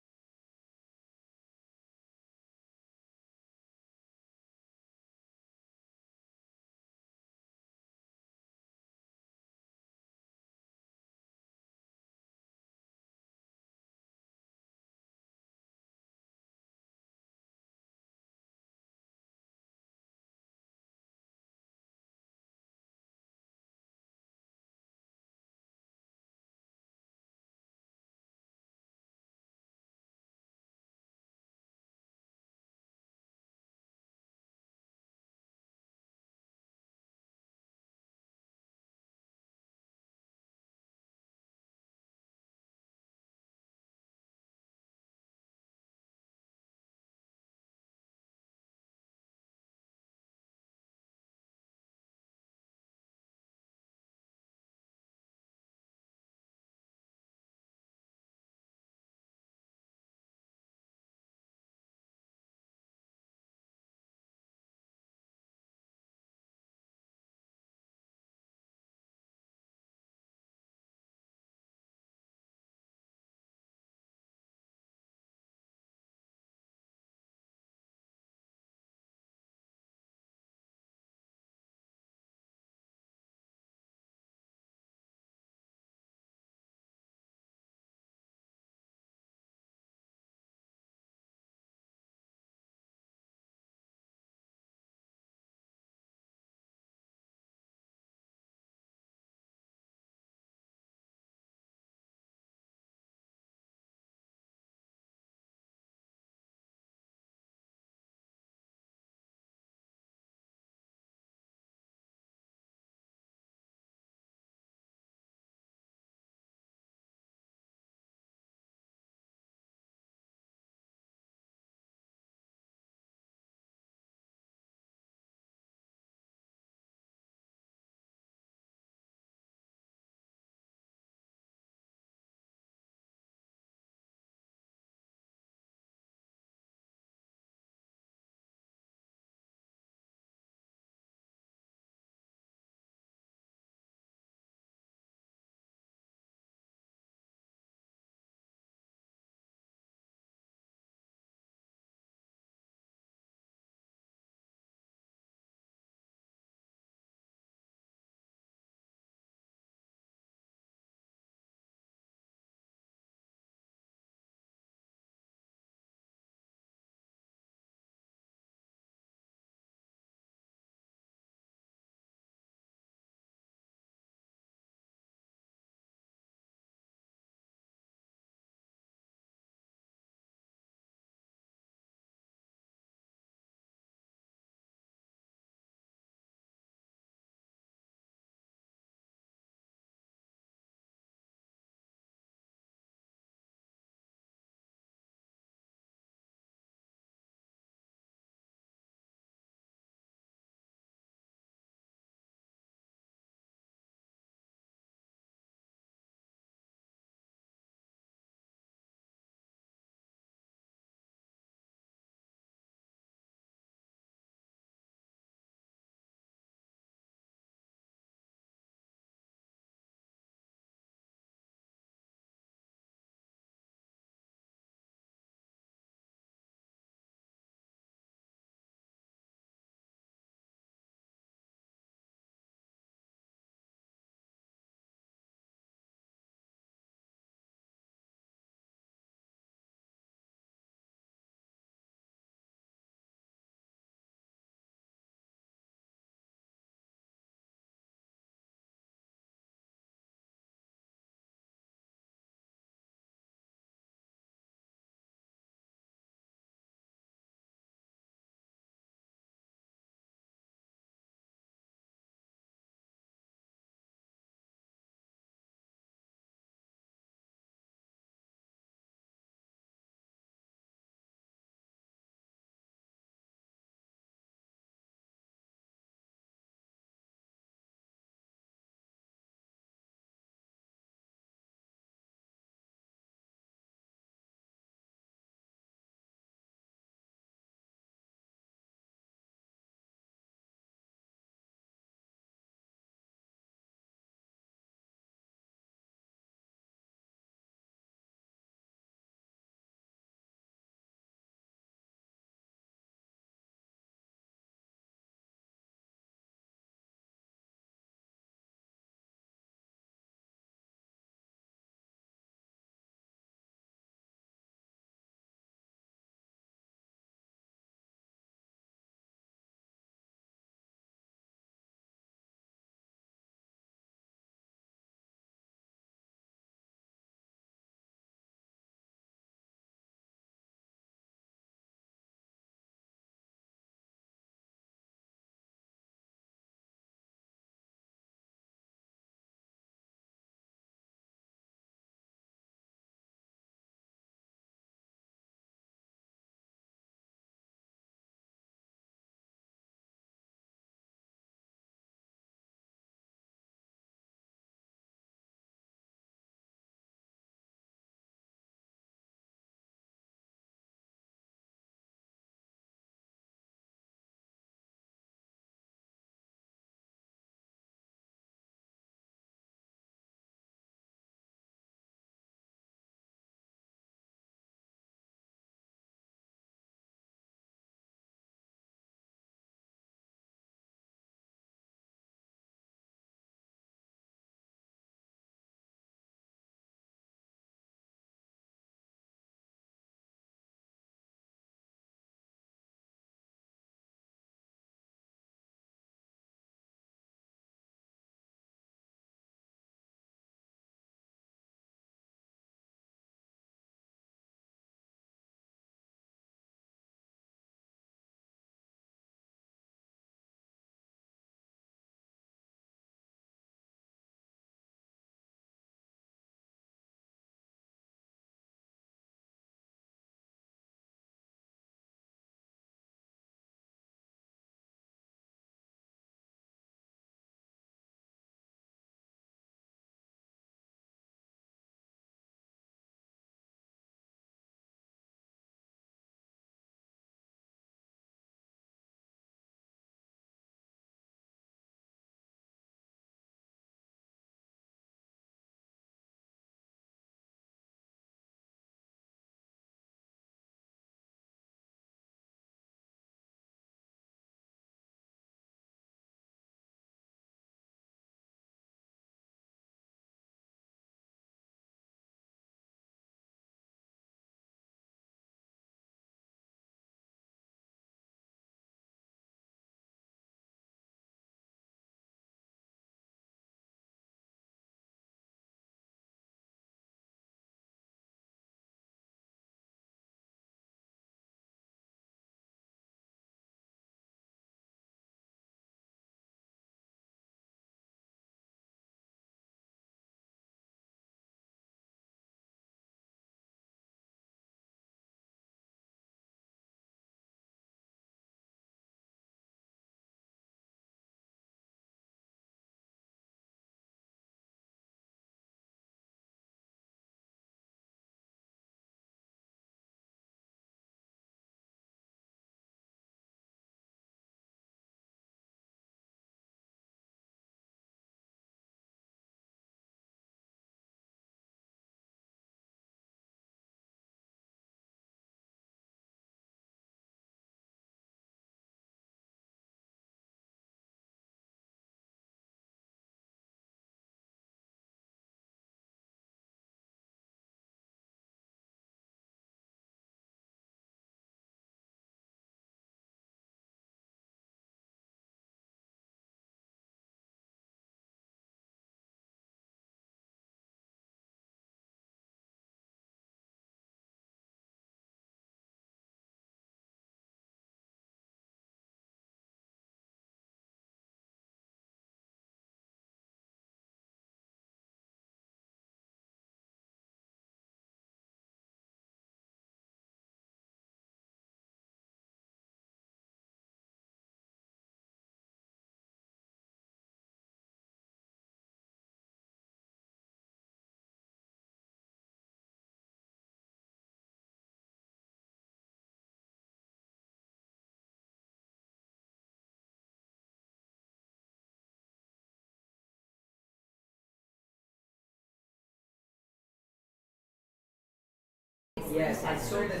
Yes, I saw that.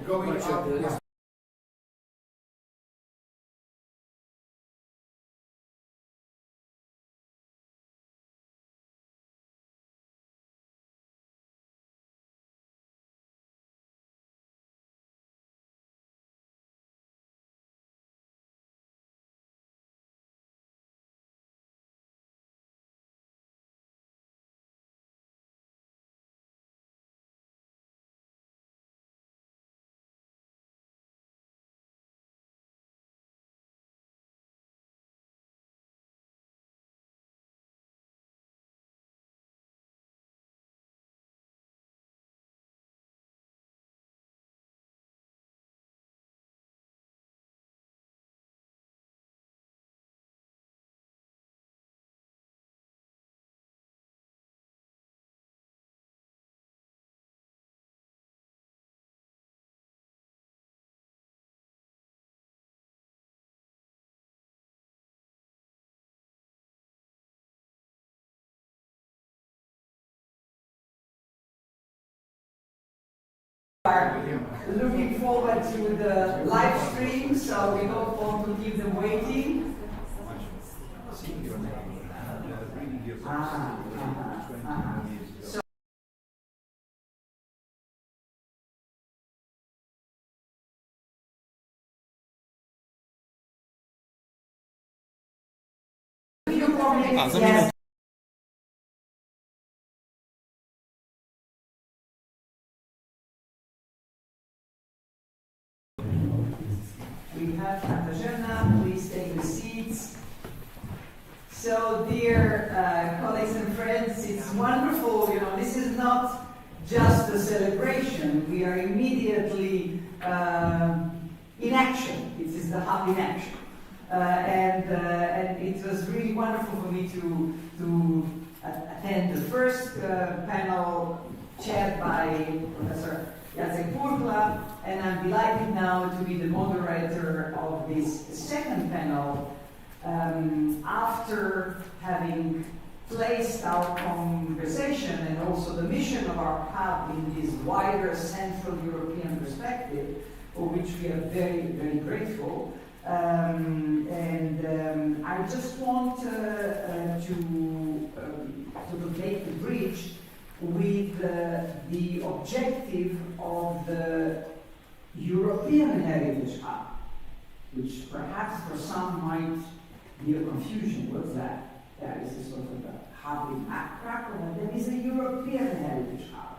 Going up. Are looking forward to the live stream, so we don't want to keep them waiting. So yes. We have Katarzyna, please take your seats. So, dear colleagues and friends, it's wonderful, this is not just a celebration, we are immediately in action. It is the hub in action. And it was really wonderful for me to attend the first panel chaired by Professor Jacek Purkla, and I'm delighted now to be the moderator of this second panel after having placed our conversation and also the mission of our hub in this wider Central European perspective, for which we are very, very grateful. I just want to make the bridge with the objective of the European Heritage Hub, which perhaps for some might be a confusion. What's that? There is a sort of a hub in Kraków, and there is a European Heritage Hub.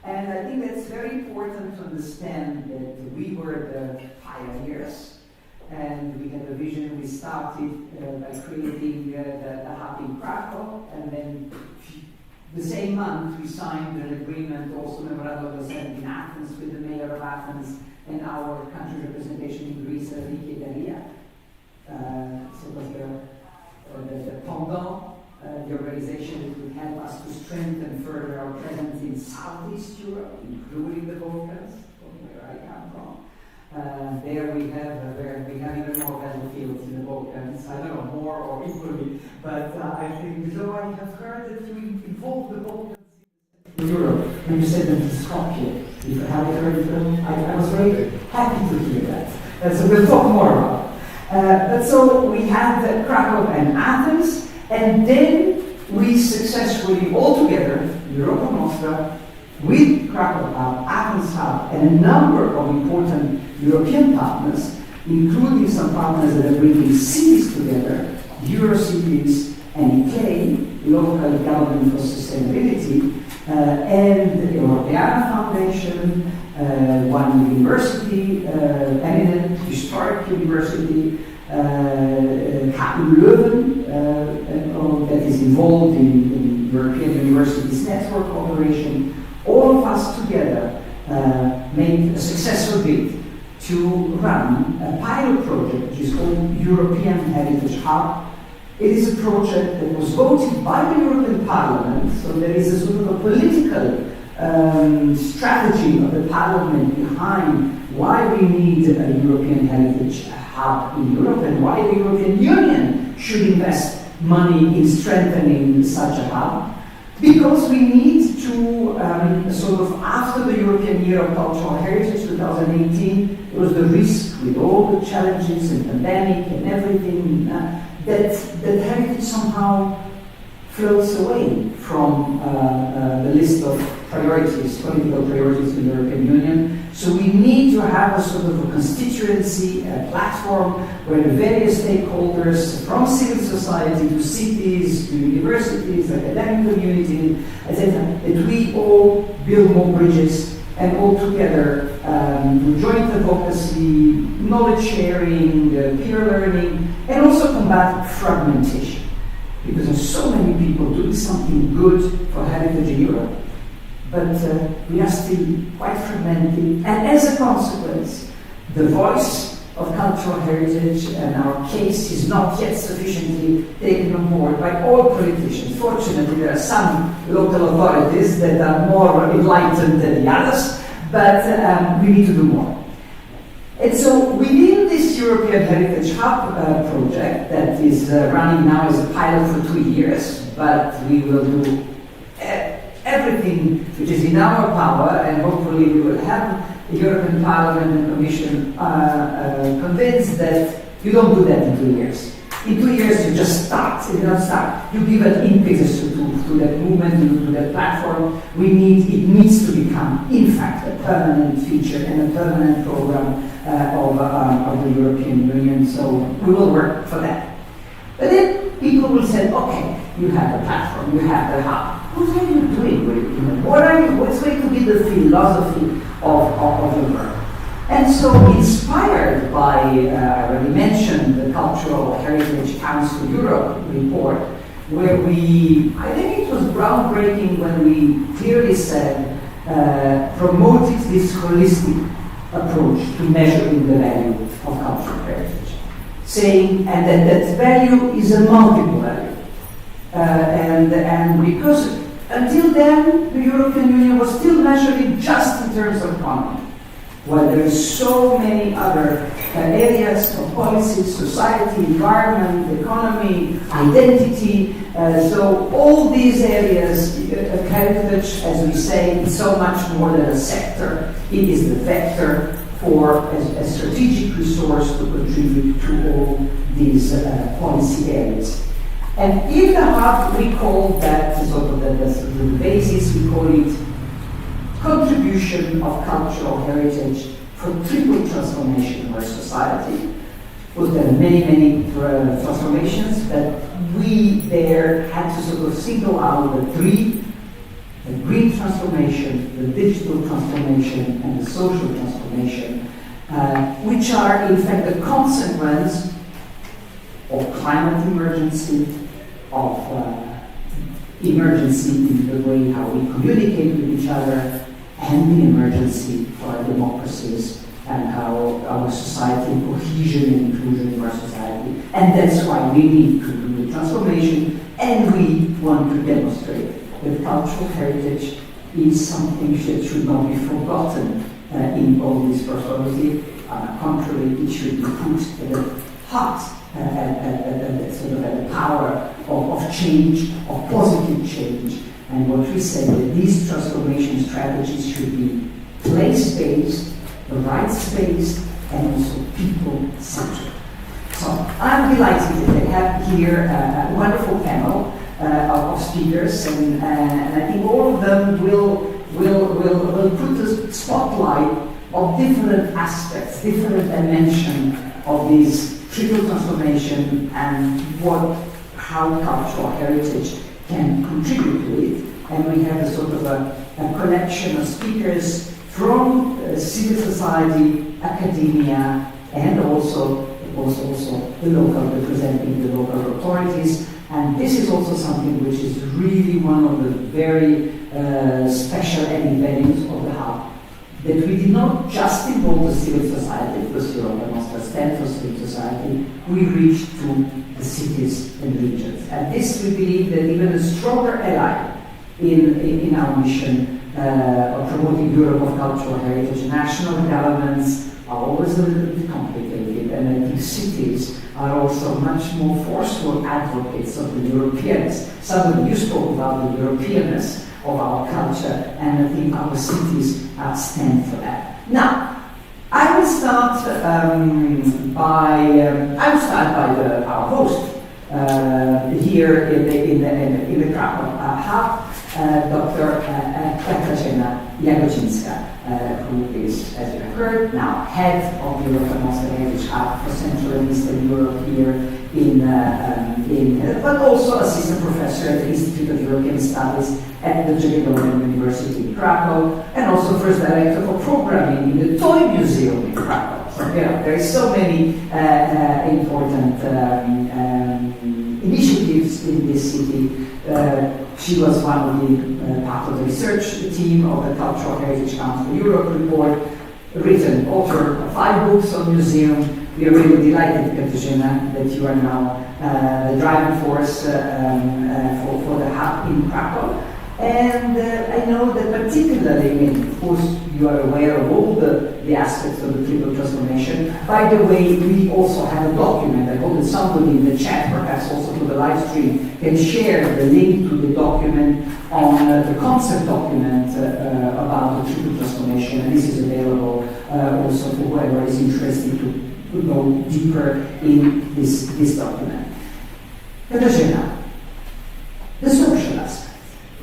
And I think that's very important to understand that we were the pioneers, and we had a vision. We started by creating the hub in Kraków, and then the same month we signed an agreement, also memorandum of understanding in Athens with the mayor of Athens and our country representation in Greece, Vicky Dalia. So it was the pendant, the organization that would help us to strengthen further our presence in Southeast Europe, including the Balkans, where I come from. There we have even more battlefields in the Balkans. I don't know, more or equally, but I think, though I have heard that you involved the Balkans in Europe when you said that in Skopje. Have you heard it? I was very happy to hear that. So we'll talk more about it. But so we had Kraków and Athens, and then we successfully, all together, Europa Nostra, with Kraków Hub, Athens Hub, and a number of important European partners, including some partners that are bringing cities together, Eurocities and ICLEI, Local Government for Sustainability, and the Europa Foundation, one university, eminent historic university, KU Leuven, that is involved in European Universities Network Operation. All of us together made a successful bid to run a pilot project which is called European Heritage Hub. It is a project that was voted by the European Parliament, so there is a sort of a political strategy of the Parliament behind why we need a European Heritage Hub in Europe and why the European Union should invest money in strengthening such a hub. Because we need to, sort of after the European Year of Cultural Heritage 2018, there was the risk with all the challenges and pandemic and everything, that heritage somehow floats away from the list of priorities, political priorities in the European Union. So we need to have a sort of a constituency, a platform where the various stakeholders from civil society to cities, to universities, academic community, etc., that we all build more bridges and all together do joint advocacy, knowledge sharing, peer learning, and also combat fragmentation. Because there's so many people doing something good for heritage in Europe, but we are still quite fragmented, and as a consequence, the voice of cultural heritage and our case is not yet sufficiently taken on board by all politicians. Fortunately, there are some local authorities that are more enlightened than the others, but we need to do more. And so within this European Heritage Hub project that is running now as a pilot for 2 years, but we will do everything which is in our power, and hopefully we will have the European Parliament and Commission convinced that you don't do that in 2 years. In 2 years you just start, you don't start. You give an impetus to that movement, to that platform. It needs to become, in fact, a permanent feature and a permanent program of the European Union, so we will work for that. But then people will say, okay, you have the platform, you have the hub. What are you doing with it? What's going to be the philosophy of your work? And so inspired by, I already mentioned the Cultural Heritage Council Europe report, where I think it was groundbreaking when we clearly said, promoted this holistic approach to measuring the value of cultural heritage, saying, and that value is a multiple value. And because until then, the European Union was still measuring just in terms of economy, while there are so many other areas of policies, society, environment, economy, identity. So all these areas, heritage, as we say, is so much more than a sector. It is the vector for a strategic resource to contribute to all these policy areas. And in the hub, we call that sort of the basis, we call it contribution of cultural heritage for triple transformation of our society. Well, there are many transformations, but we there had to sort of single out the three: the green transformation, the digital transformation, and the social transformation, which are in fact the consequence of climate emergency, of emergency in the way how we communicate with each other, and the emergency for our democracies and how our society, cohesion and inclusion in our society. And that's why we need to do the transformation, and we want to demonstrate that cultural heritage is something that should not be forgotten in all this prosperity. On the contrary, it should be put at the heart, sort of at the power of change, of positive change. And what we say that these transformation strategies should be place-based, rights-based, and also people-centered. So I'm delighted that I have here a wonderful panel of speakers, and I think all of them will put the spotlight of different aspects, different dimensions of this triple transformation and how cultural heritage can contribute to it. And we have a sort of a collection of speakers from civil society, academia, and also the local, representing the local authorities. And this is also something which is really one of the very special venues of the hub. That we did not just involve the civil society, because Europa Nostra stands for civil society, we reached to the cities and regions. And this, we believe, that even a stronger ally in our mission of promoting Europe of cultural heritage. National governments are always a little bit complicated, and I think cities are also much more forceful advocates of the Europeanness. Some of you spoke about the Europeanness of our culture, and I think our cities stand for that. Now, I will start by our host here in the Kraków hub, Dr. Katarzyna Jagodzińska, who is, as you have heard, now head of the Europa Nostra Heritage Hub for Central and Eastern Europe here but also assistant professor at the Institute of European Studies at the Jagiellonian University in Krakow, and also first director for programming in the Toy Museum in Krakow. So, there are so many important initiatives in this city. She was one of the part of the research team of the Cultural Heritage Council Europe report, written author of 5 books on museum. We are really delighted, Katarzyna, that you are now the driving force for the hub in Krakow. And I know that particularly, of course, you are aware of all the aspects of the triple transformation. By the way, we also have a document. I hope that somebody in the chat, perhaps also to the live stream, can share the link to the document on the concept document about the triple transformation. And this is available also for whoever is interested to go deeper in this document. Katarzyna, the social aspect.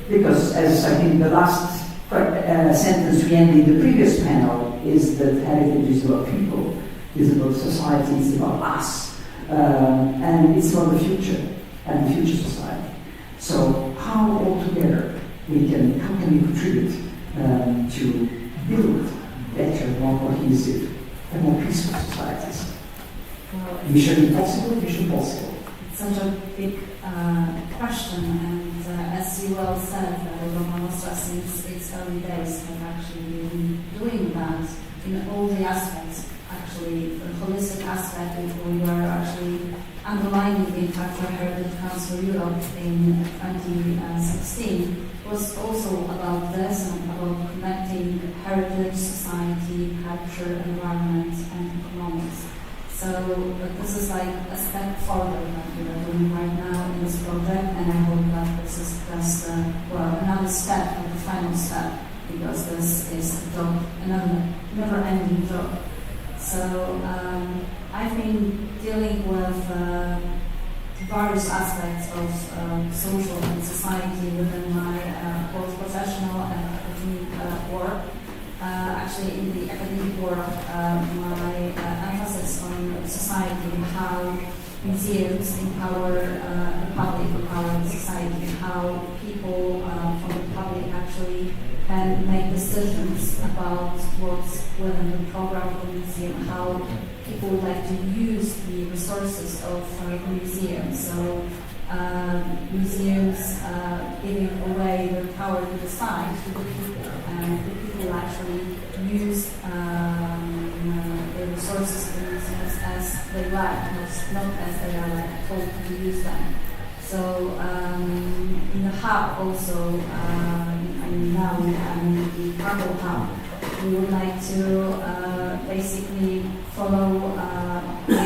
Because, as I think the last sentence we ended the previous panel is that heritage is about people, it's about society, it's about us, and it's about the future and the future society. So, how altogether how can we contribute to build better, more cohesive, and more peaceful societies? Mission impossible, mission possible. It's such a big question, and as you well said, Europa Nostra since its early days have actually been doing that in all the aspects. Actually, the holistic aspect that we were actually underlining in Cultural Heritage Council Europe in 2016 was also about this and about connecting heritage, society, culture, environment, and economics. So this is like a step forward that we are doing right now in this project, and I hope that this is just another step and the final step, because this is a job, another never-ending job. So I've been dealing with various aspects of social and society within my both professional and academic work. Actually, in the academic work, my emphasis on society, how museums empower the public, empower the society, how people from the public actually can make decisions about what's within the program of the museum, how people would like to use the resources of the museum. So museums giving away their power to decide to the people, and the people actually use the resources of the museums as they like, not as they are like told to use them. So in the hub also, now I'm in the Kraków hub, we would like to basically follow the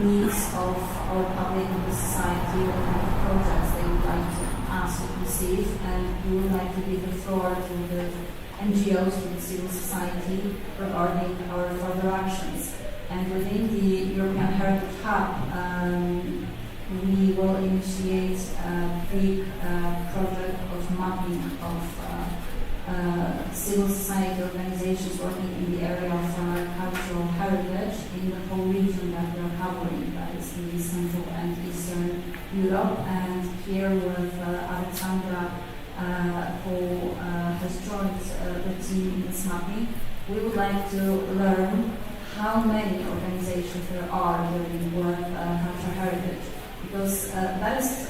needs of our public and the society, what kind of projects they would like to ask to receive, and we would like to give the floor to the NGOs, to the civil society regarding our further actions. And within the European Heritage Hub, we will initiate a big project of mapping of civil society organizations working in the area of cultural heritage in the whole region that we are covering, that is in Central and Eastern Europe, and here with Alexandra, who has joined the team in this mapping. We would like to learn how many organizations there are dealing with cultural heritage, because that is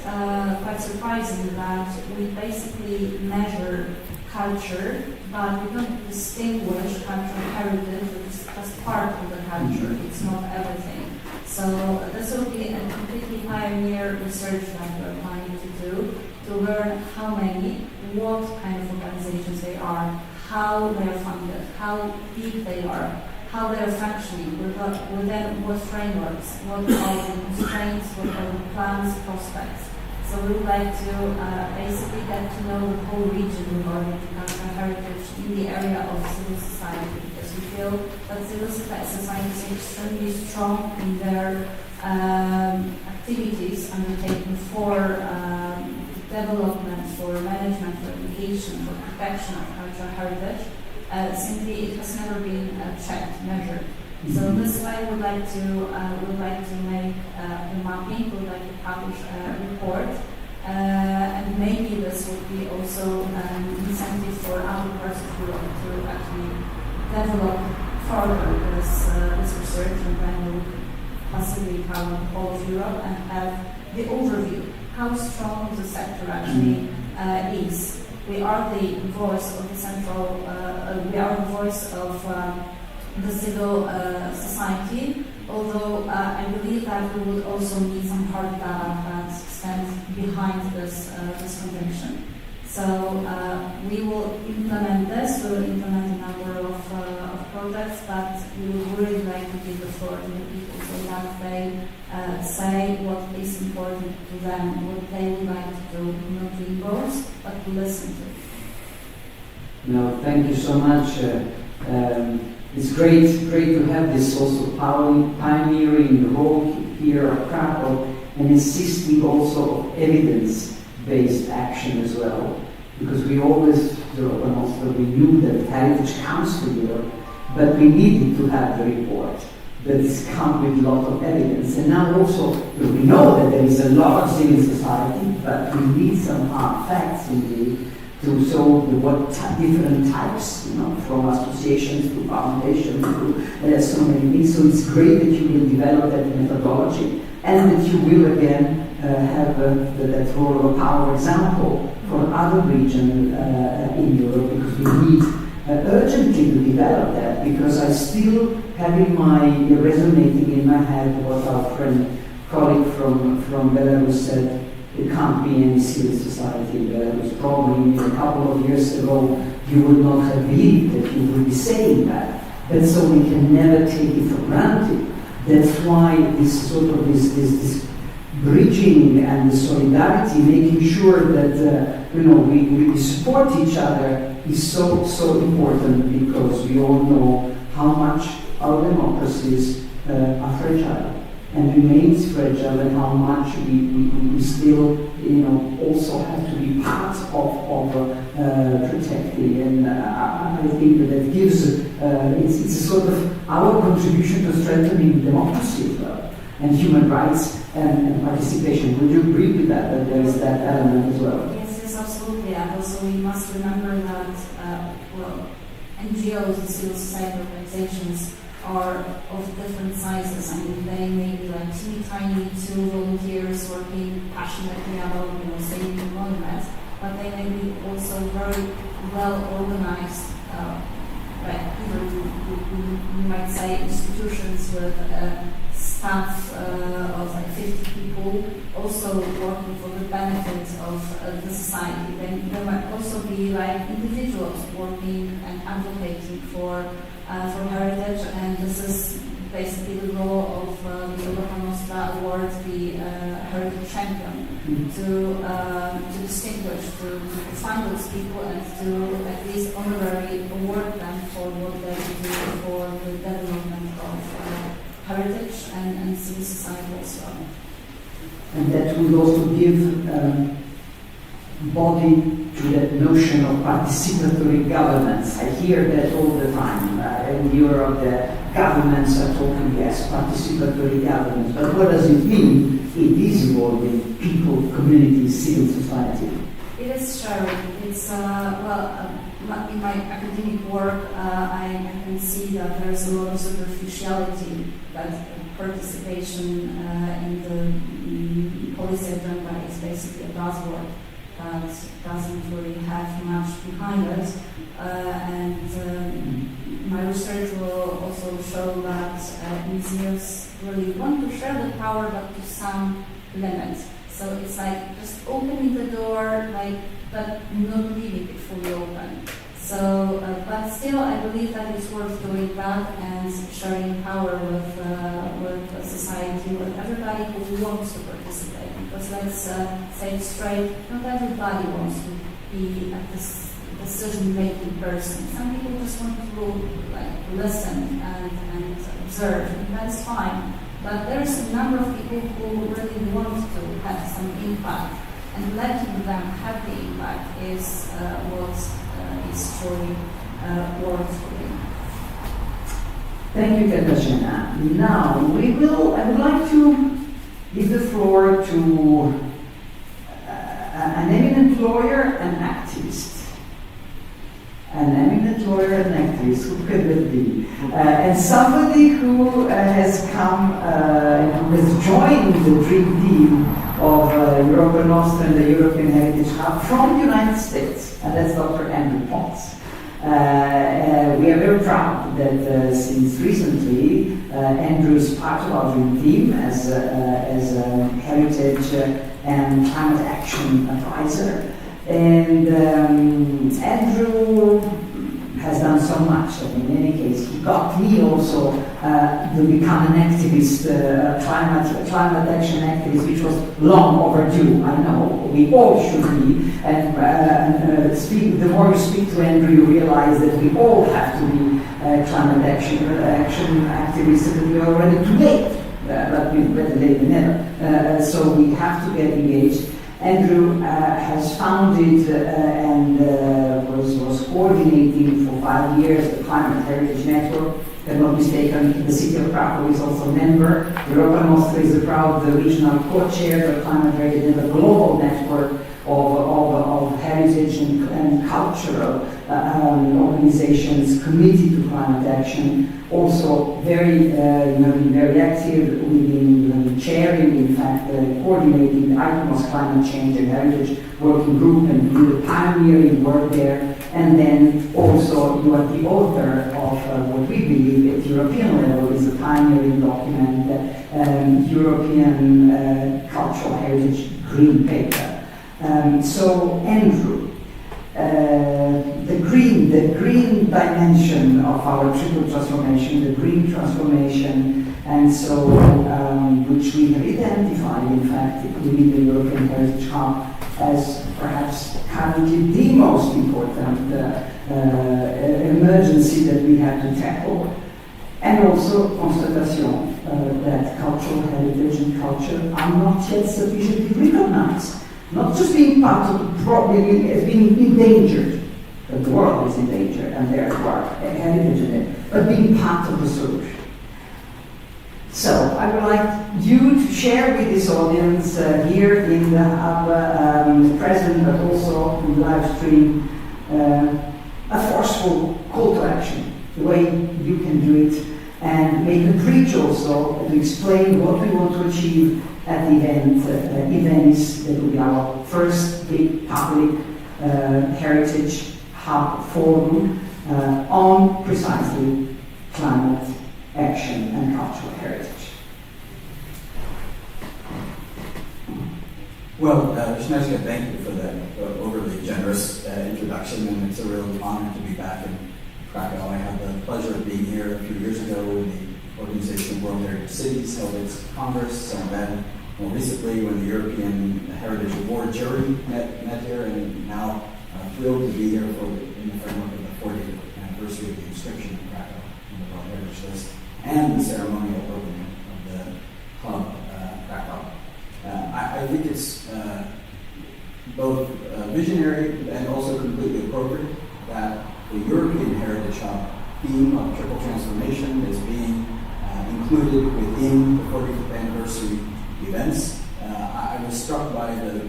quite surprising that we basically measure culture, but we don't distinguish cultural heritage, which is just part of the culture, it's not everything. So this will be a completely pioneer research that we're planning to do, to learn how many, what kind of organizations they are, how they are funded, how deep they are, how they are functioning, within what frameworks, what are the constraints, what are the plans, prospects. So we would like to basically get to know the whole region regarding cultural heritage in the area of civil society, because we feel that civil society is extremely strong in their activities undertaken for development, for management, for education, for protection of cultural heritage. Simply, it has never been checked, measured. So this way, we would like to make a mapping. We would like to publish a report, and maybe this would be also an incentive for other parts of Europe to actually develop further this research, and then we would possibly cover the whole of Europe and have the overview how strong the sector actually is. We are the voice of the central. We are the voice of the civil society. Although I believe that we would also need some hard data that stand behind this convention. So we will implement this. We will implement a number of projects, but we would really like to give the floor to the people so that they say what is important to them, what they would like to do, not to endorse, but to listen to. No, thank you so much. It's great to have this also pioneering role here at Kraków, and insisting also of evidence-based action as well. Because we always, Europa Nostra, we knew that heritage comes to Europe, but we needed to have the report that is come with a lot of evidence. And now also, we know that there is a lot of civil society, but we need some hard facts indeed to show what different types, from associations to foundations to so many things. So it's great that you will develop that methodology, and that you will again have that role of a power example for other regions in Europe, because we need urgently to develop that, because I still have in my resonating in my head what our colleague from Belarus said. There can't be any civil society in Belarus. Probably a couple of years ago you would not have believed that you would be saying that. But so we can never take it for granted. That's why this sort of this bridging and the solidarity, making sure that we support each other is so important, because we all know how much our democracies are fragile and remains fragile, and how much we still also have to be part of protecting. And I think that gives it's a sort of our contribution to strengthening democracy as well, and human rights and participation. Would you agree with that, that there is that element as well? Yes, absolutely. And also we must remember that NGOs and civil society organizations are of different sizes. I mean, they may be like tiny two volunteers working passionately about saving the monument, but they may be also very well organized. You might say institutions with staff of like 50 people, also working for the benefit of the society. Then there might also be like individuals working and advocating for heritage, and this is basically the role of the Europa Nostra Award, the Heritage Champion, to distinguish, to find those people and to at least honorary award them for what they do for the development of heritage and civil society also. And that will also give body to that notion of participatory governance. I hear that all the time. In Europe, the governments are talking, yes, participatory governance. But what does it mean? It is involving people, communities, civil society. It is sharing. It's, in my academic work, I can see that there's a lot of superficiality, that participation in the policy agenda is basically a buzzword that doesn't really have much behind it. My research will also show that museums really want to share the power, but to some limit. So it's like just opening the door, but not leaving it fully open. So, but still, I believe that it's worth doing that and sharing power with society, with everybody who wants to participate. Because let's say it straight, not everybody wants to be a decision-making person. Some people just want to listen and observe, and that's fine. But there's a number of people who really want to have some impact, and letting them have the impact is what is truly worth doing. Thank you, Katarzyna. Now, I would like to give the floor to an eminent lawyer and activist. An eminent lawyer and activist, who could it be? And somebody who has come, who has joined the dream team of Europa Nostra and the European Heritage Hub from the United States, and that's Dr. Andrew Potts. We are very proud that since recently Andrew is part of our dream team as a heritage and climate action advisor. And Andrew has done so much. In any case, he got me also to become an activist, climate action activist, which was long overdue. I know we all should be. And the more you speak to Andrew, you realize that we all have to be climate action activists, and we are already too late. But we're better late than never. So we have to get engaged. Andrew has founded and was coordinating for 5 years the Climate Heritage Network. If I'm not mistaken, the city of Kraków is also a member. Europa Nostra is a proud regional co-chair of the Climate Heritage and the global network of heritage and cultural organizations committed to climate action. Also very active within chairing, in fact, coordinating the ICOMOS Climate Change and Heritage Working Group and do the pioneering work there. And then also you are the author of what we believe at European level is a pioneering document, European Cultural Heritage Green Paper. So Andrew, the green dimension of our triple transformation, the green transformation, and so which we have identified, in fact, within the European Heritage Hub as perhaps currently the most important emergency that we have to tackle, and also constatation that cultural heritage and culture are not yet sufficiently recognized. Not just being part of the problem, as being endangered, but the world is in danger, and there are heritage in it, but being part of the solution. So, I would like you to share with this audience here in the Hub, present, but also in the live stream, a forceful call to action, the way you can do it, and make a bridge also to explain what we want to achieve at the event in Venice. That will be our first big public heritage hub forum on precisely climate action and cultural heritage. Well, Agnieszka, thank you for that overly generous introduction, and it's a real honor to be back in Krakow. I had the pleasure of being here a few years ago when the Organization of World Heritage Cities held its Congress, and then more recently when the European Heritage Award jury met here, and now thrilled to be here in the framework of the 40th anniversary of the inscription of Krakow on the World Heritage List, and the ceremonial opening of the club, Krakow. I think it's both visionary and also completely appropriate that the European Heritage Hub theme of triple transformation is being included within the 40th anniversary events. I was struck by the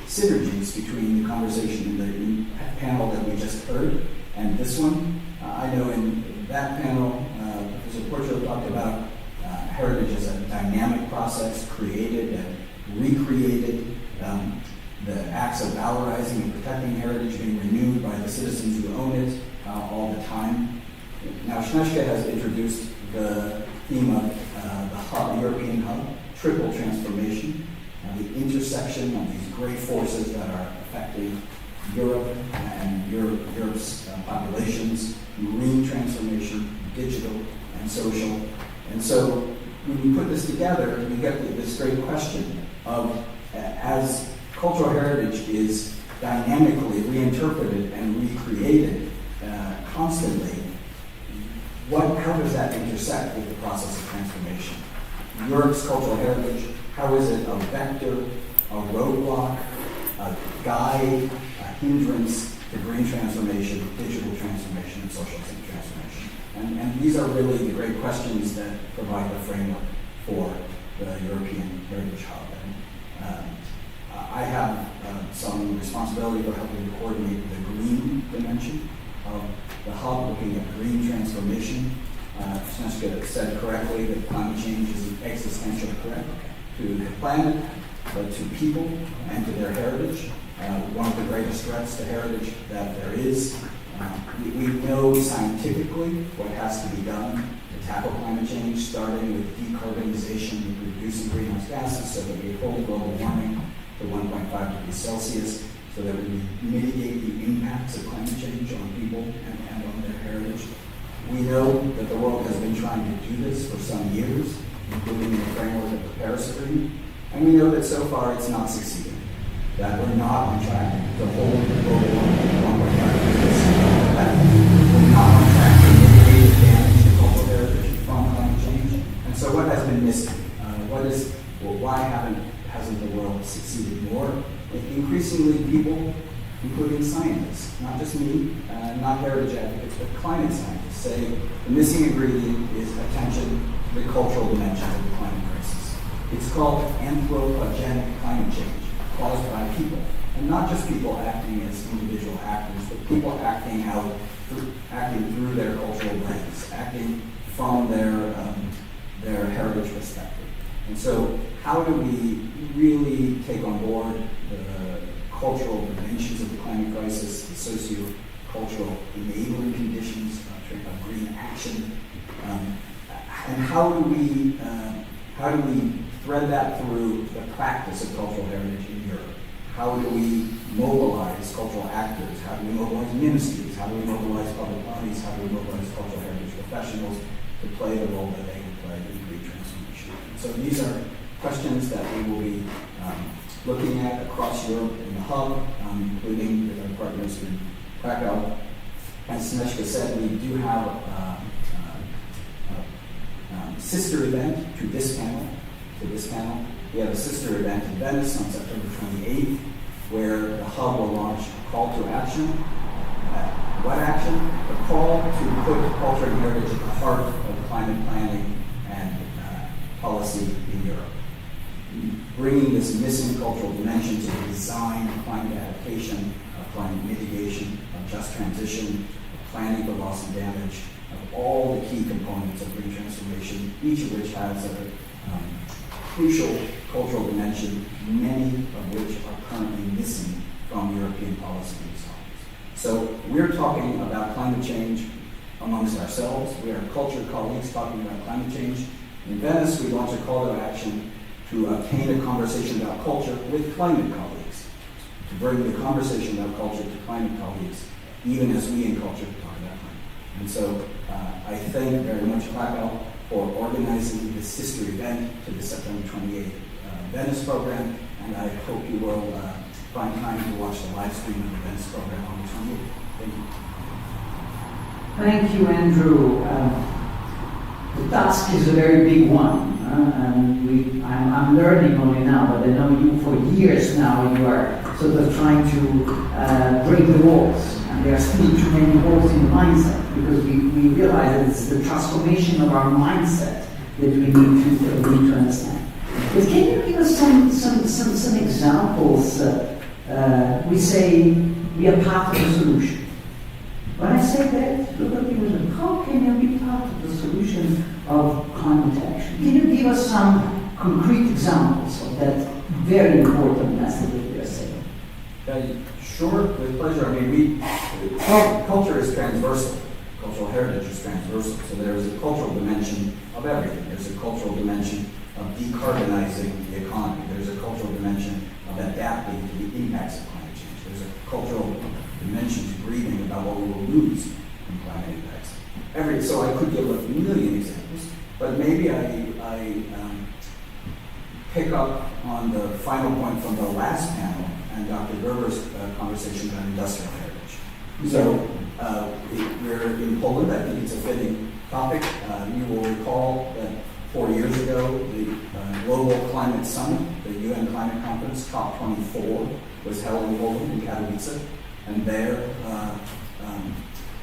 synergies between the conversation in the panel that we just heard and this one. I know in that panel, Professor Porcio talked about heritage as a dynamic process, created and recreated, the acts of valorizing and protecting heritage being renewed by the citizens who own it all the time. Now, Snežka has introduced the theme of the hub, European hub, triple transformation, the intersection of these great forces that are affecting Europe and Europe's populations, green transformation, digital and social. And so when you put this together, you get this great question of, as cultural heritage is dynamically reinterpreted and recreated constantly, how does that intersect with the process of transformation? Europe's cultural heritage, how is it a vector, a roadblock, a guide, a hindrance to green transformation, digital transformation, and social transformation? And these are really the great questions that provide the framework for the European Heritage Hub. And I have some responsibility for helping to coordinate the green dimension of the hub, looking at green transformation. Snežka said correctly that climate change is an existential threat to the planet, but to people and to their heritage. One of the greatest threats to heritage that there is. We know scientifically what has to be done to tackle climate change, starting with decarbonization and reducing greenhouse gases so that we hold global warming to 1.5 degrees Celsius, so that we mitigate the impacts of climate change on people and on their heritage. We know that the world has been trying to do this for some years, including in the framework of the Paris Agreement, and we know that so far it's not succeeding, that we're not on track to hold the global warming to 1.5 degrees, that we're not on track to mitigate the damage to cultural heritage from climate change. And so what has been missing? Why hasn't the world succeeded more? Increasingly people, including scientists, not just me, not heritage advocates, but climate scientists, say the missing ingredient is attention to the cultural dimension of the climate crisis. It's called anthropogenic climate change, caused by people. And not just people acting as individual actors, but people acting through their cultural lens, acting from their heritage perspective. And so how do we really take on board the cultural dimensions of the climate crisis, the socio-cultural enabling conditions of green action, and how do we thread that through the practice of cultural heritage in Europe? How do we mobilize cultural actors? How do we mobilize ministries? How do we mobilize public bodies? How do we mobilize cultural heritage professionals to play the role that they can play in green transformation? So these are questions that we will be looking at across Europe in the hub, including with our partners in Krakow. As Snežka said, we do have a sister event to this panel. We have a sister event in Venice on September 28th, where the hub will launch a call to action. What action? A call to put culture and heritage at the heart of climate planning and policy in Europe. Bringing this missing cultural dimension to the design of climate adaptation, of climate mitigation, of just transition, of planning for loss and damage, of all the key components of green transformation, each of which has a crucial cultural dimension, many of which are currently missing from European policy designs. So we're talking about climate change amongst ourselves. We are culture colleagues talking about climate change. In Venice, we launched a call to action to obtain a conversation about culture with climate colleagues, to bring the conversation about culture to climate colleagues, even as we in culture talk about climate. And so I thank very much Krakow for organizing this sister event to the September 28th Venice program, and I hope you will find time to watch the live stream of the Venice program on the 28th. Thank you. Thank you, Andrew. The task is a very big one. And I'm learning only now, but I know you for years now. You are sort of trying to break the walls, and there are still too many walls in the mindset, because we realize that it's the transformation of our mindset that we need to understand. But can you give us some examples? We say we are part of the solution. When I say that, look at me, how can you be part of the solution of climate action? Can you give us some concrete examples of that very important message that we are saying? Sure, with pleasure. I mean, culture is transversal. Cultural heritage is transversal. So there is a cultural dimension of everything. There's a cultural dimension of decarbonizing the economy. There's a cultural dimension of adapting to the impacts of climate change. There's a cultural dimension to grieving about what we will lose from climate impacts. So I could give a million examples, but maybe I pick up on the final point from the last panel and Dr. Gerber's conversation about industrial heritage. So we're in Poland. I think it's a fitting topic. You will recall that 4 years ago, the Global Climate Summit, the UN Climate Conference, COP24, was held in Poland, in Katowice, and there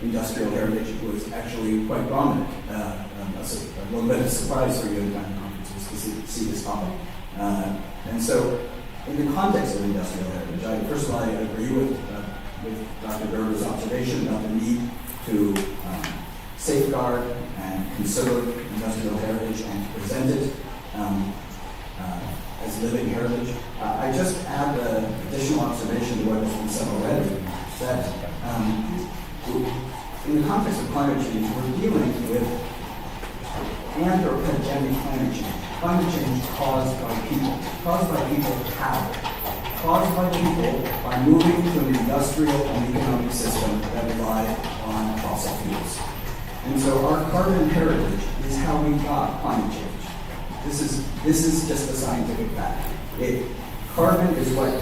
industrial heritage was actually quite prominent. A little bit of a surprise for UN Climate Conferences to see this topic. And so, in the context of industrial heritage, first of all, I agree with Dr. Gerber's observation about the need to safeguard and conserve industrial heritage and to present it as living heritage. I just add an additional observation to what has been said already, that in the context of climate change, we're dealing with anthropogenic climate change. Climate change caused by people. Caused by people how? Caused by people by moving to an industrial and economic system that relied on fossil fuels. And so our carbon heritage is how we got climate change. This is just a scientific fact. Carbon is what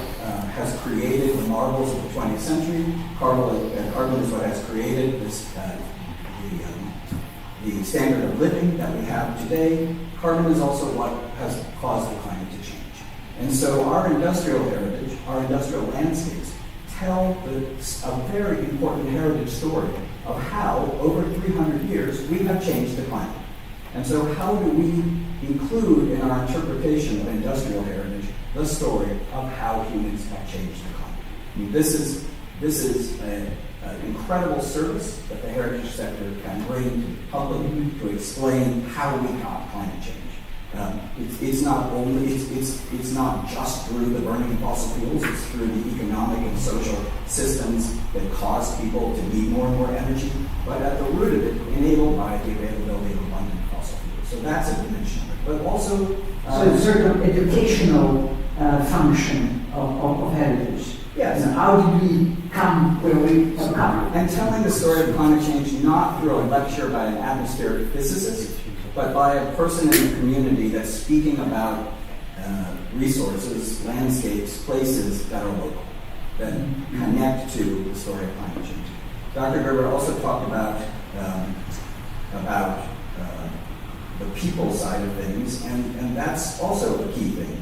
has created the marvels of the 20th century. Carbon is what has created the standard of living that we have today. Carbon is also what has caused the climate to change. And so our industrial heritage, our industrial landscapes, tell a very important heritage story of how, over 300 years, we have changed the climate. And so how do we include in our interpretation of industrial heritage the story of how humans have changed the climate? I mean, this is an incredible service that the heritage sector can bring to the public to explain how we got climate change. It's not just through the burning of fossil fuels, it's through the economic and social systems that cause people to need more and more energy, but at the root of it, enabled by the availability of abundant fossil fuels. So that's a dimension. But also... so it's sort of educational function of heritage. Yes. And how did we come where we have come? And telling the story of climate change not through a lecture by an atmospheric physicist, but by a person in the community that's speaking about resources, landscapes, places that are local, that connect to the story of climate change. Dr. Gerber also talked about the people side of things, and that's also a key thing.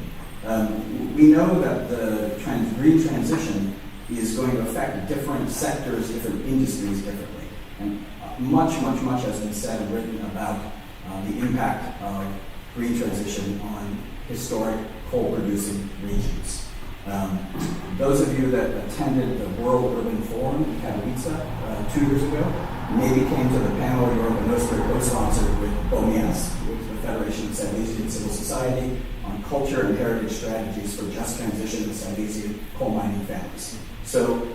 We know that the green transition is going to affect different sectors, different industries differently. And much has been said and written about the impact of green transition on historic coal-producing regions. Those of you that attended the World Urban Forum in Katowice 2 years ago maybe came to the panel Europa Nostra co-sponsored with BOMIAS, with the Federation of Silesian Civil Society, on culture and heritage strategies for just transition in Silesian coal mining families. So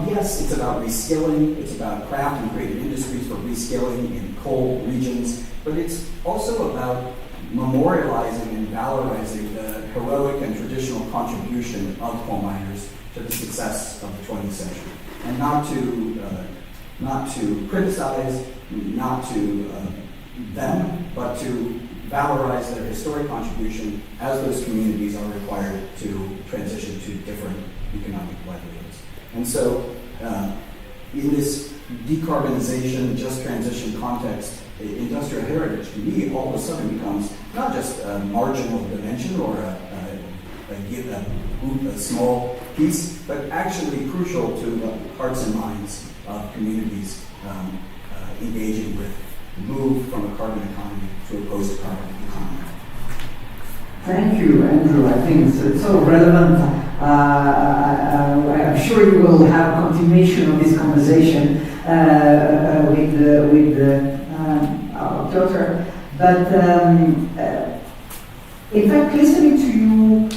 yes, it's about reskilling, it's about craft and creative industries for reskilling in coal regions, but it's also about memorializing and valorizing the heroic and traditional contribution of coal miners to the success of the 20th century. And not to criticize, not to them, but to valorize their historic contribution as those communities are required to transition to different economic livelihoods. And so, in this decarbonization, just transition context, industrial heritage, to me, all of a sudden becomes not just a marginal dimension or a small piece, but actually crucial to the hearts and minds of communities engaging with the move from a carbon economy to a post-carbon economy. Thank you, Andrew. I think it's so relevant. I'm sure you will have continuation of this conversation with our daughter. But in fact, listening to you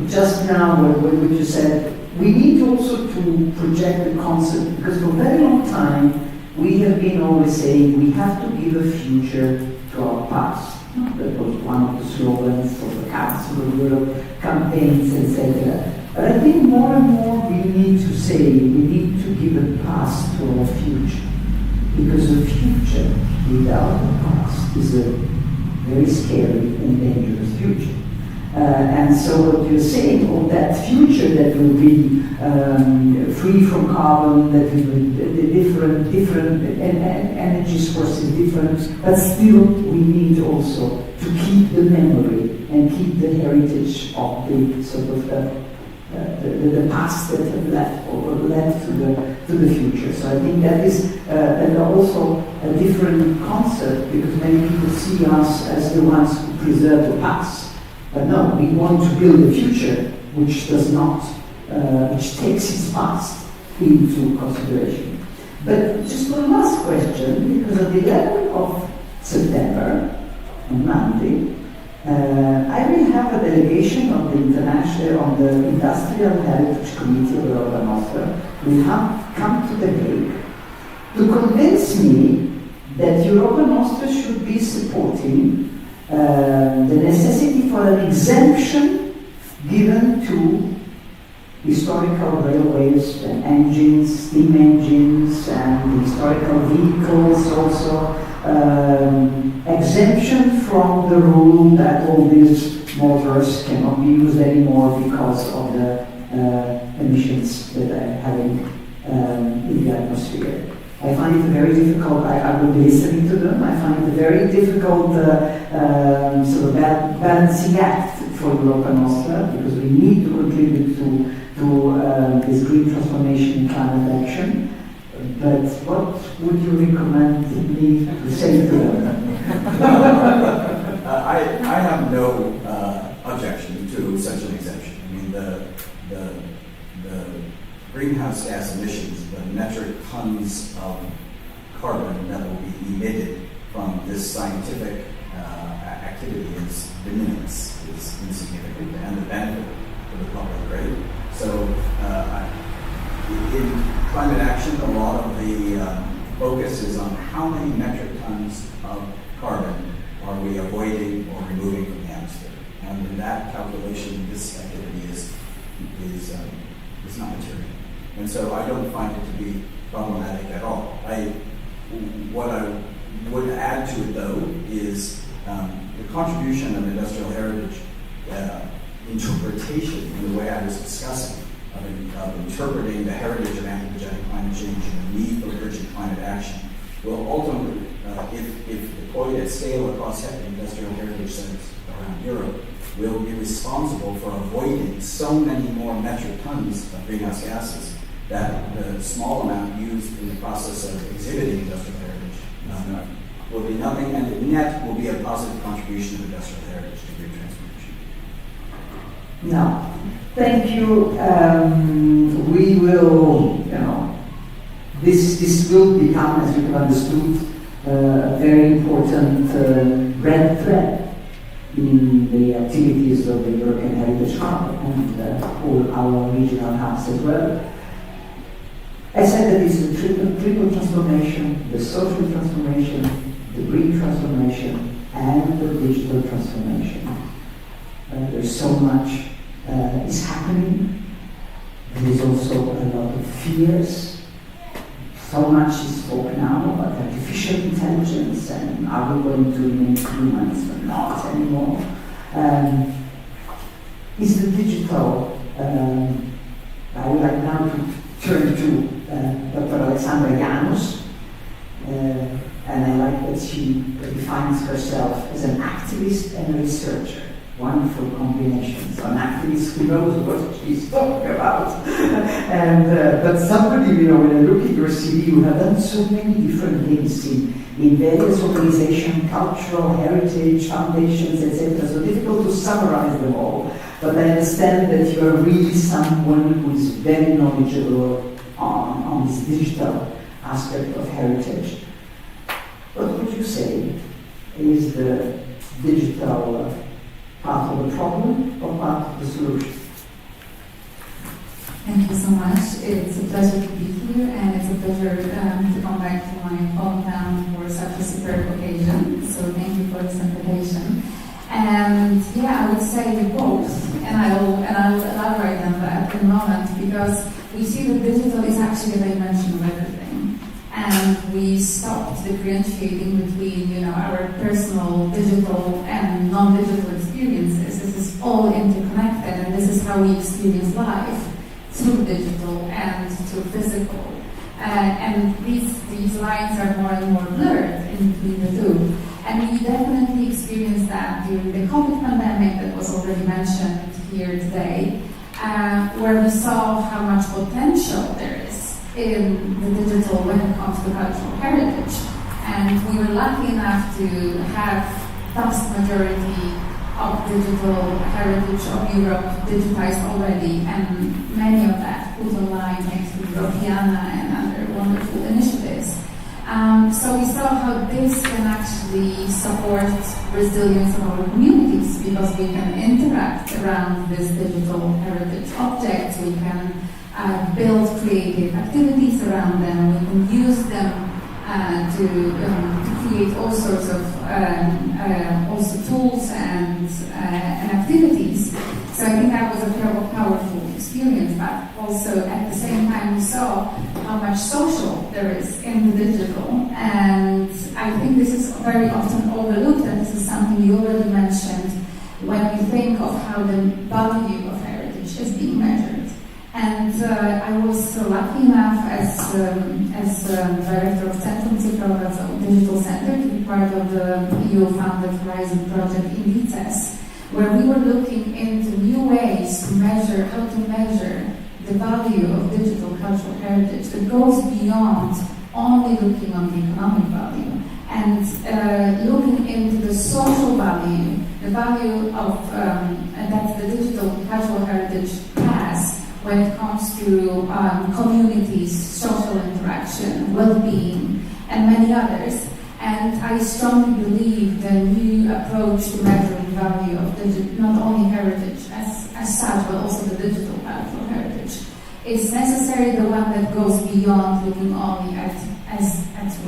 just now, what you said, we need also to project the concept, because for a very long time we have been always saying we have to give a future to our past. That was one of the slogans of the Council of Europe campaigns, etc. But I think more and more we need to say we need to give a past to our future, because a future without a past is a very scary and dangerous future. And so what you're saying, of that future that will be free from carbon, that will be different energy sources, different, but still we need also to keep the memory and keep the heritage of the sort of the past that have left to the future. So I think that is also a different concept, because many people see us as the ones who preserve the past. But no, we want to build a future which does not, which takes its past into consideration. But just one last question, because on the 11th of September, on Monday, I will have a delegation of the Industrial Heritage Committee of Europa Nostra will come to The Hague to convince me that Europa Nostra should be supporting the necessity for an exemption given to historical railways and engines, steam engines, and historical vehicles also. Exemption from the rule that all these motors cannot be used anymore because of the emissions that are having in the atmosphere. I find it very difficult. I will be listening to them. I find it a very difficult sort of balancing act for Europa Nostra, because we need to contribute to this green transformation and climate action. But what would you recommend me to say to them? I have no objection to such an exemption. I mean, the greenhouse gas emissions, the metric tons of carbon that will be emitted from this scientific activity is de minimis, is insignificant, and the benefit for the public, right? So in climate action, a lot of the focus is on how many metric tons of carbon are we avoiding or removing from the atmosphere. And in that calculation, this activity is not material. And so I don't find it to be problematic at all. What I would add to it, though, is the contribution of industrial heritage interpretation in the way I was discussing, of interpreting the heritage of anthropogenic climate change and the need for urgent climate action, will ultimately, if deployed at scale across industrial heritage centers around Europe, will be responsible for avoiding so many more metric tons of greenhouse gases that the small amount used in the process of exhibiting industrial heritage will be nothing, and the net will be a positive contribution of industrial heritage to green transformation. Now, thank you. We will, this will become, as you have understood, a very important red thread in the activities of the European Heritage Hub and all our regional hubs as well. I said that it's a triple transformation: the social transformation, the green transformation, and the digital transformation. There's so much is happening. There is also a lot of fears. So much is spoken now about artificial intelligence and are we going to remain humans or not anymore? Is the digital, I would like now to turn to Dr. Alexandra Janus, and I like that she defines herself as an activist and a researcher. Wonderful combination. So an activist who knows what she's talking about. But somebody, when I look at your CV, you have done so many different things in various organizations, cultural, heritage, foundations, etc. So difficult to summarize them all. But I understand that you are really someone who is very knowledgeable on this digital aspect of heritage. What would you say is the digital part of the problem or part of the solution? Thank you so much. It's a pleasure to be here, and it's a pleasure to come back to my hometown for such a superb occasion. So thank you for this invitation. And yeah, I would say both, and I'll elaborate on that in a moment, because we see that digital is actually a dimension of everything. And we stopped differentiating between, our personal digital and non-digital experiences. This is all interconnected, and this is how we experience life, through digital and through physical. And these lines are more and more blurred in between the two. And we definitely experienced that during the COVID pandemic that was already mentioned here today, where we saw how much potential there is in the digital when it comes to cultural heritage. And we were lucky enough to have vast majority of digital heritage of Europe digitized already, and many of that put online next to Europeana and other wonderful initiatives. So we saw how this can actually support resilience of our communities, because we can interact around this digital heritage objects, we can build creative activities around them, we can use them to create all sorts of also tools and activities. So I think that was a powerful experience, but also at the same time we saw how much social there is in the digital, and I think this is very often overlooked, and this is something you already mentioned when we think of how the value of heritage is being measured. And I was lucky enough as director of Centrum Cyfrowe, so Digital Center, to be part of the EU-funded Horizon project in VITES, where we were looking into new ways to measure, how to measure the value of digital cultural heritage that goes beyond only looking on the economic value, and looking into the social value, the value of that the digital cultural heritage has when it comes to communities, social interaction, well-being, and many others. And I strongly believe the new approach to measuring value of not only heritage as such, but also the digital cultural heritage is necessary, the one that goes beyond looking only at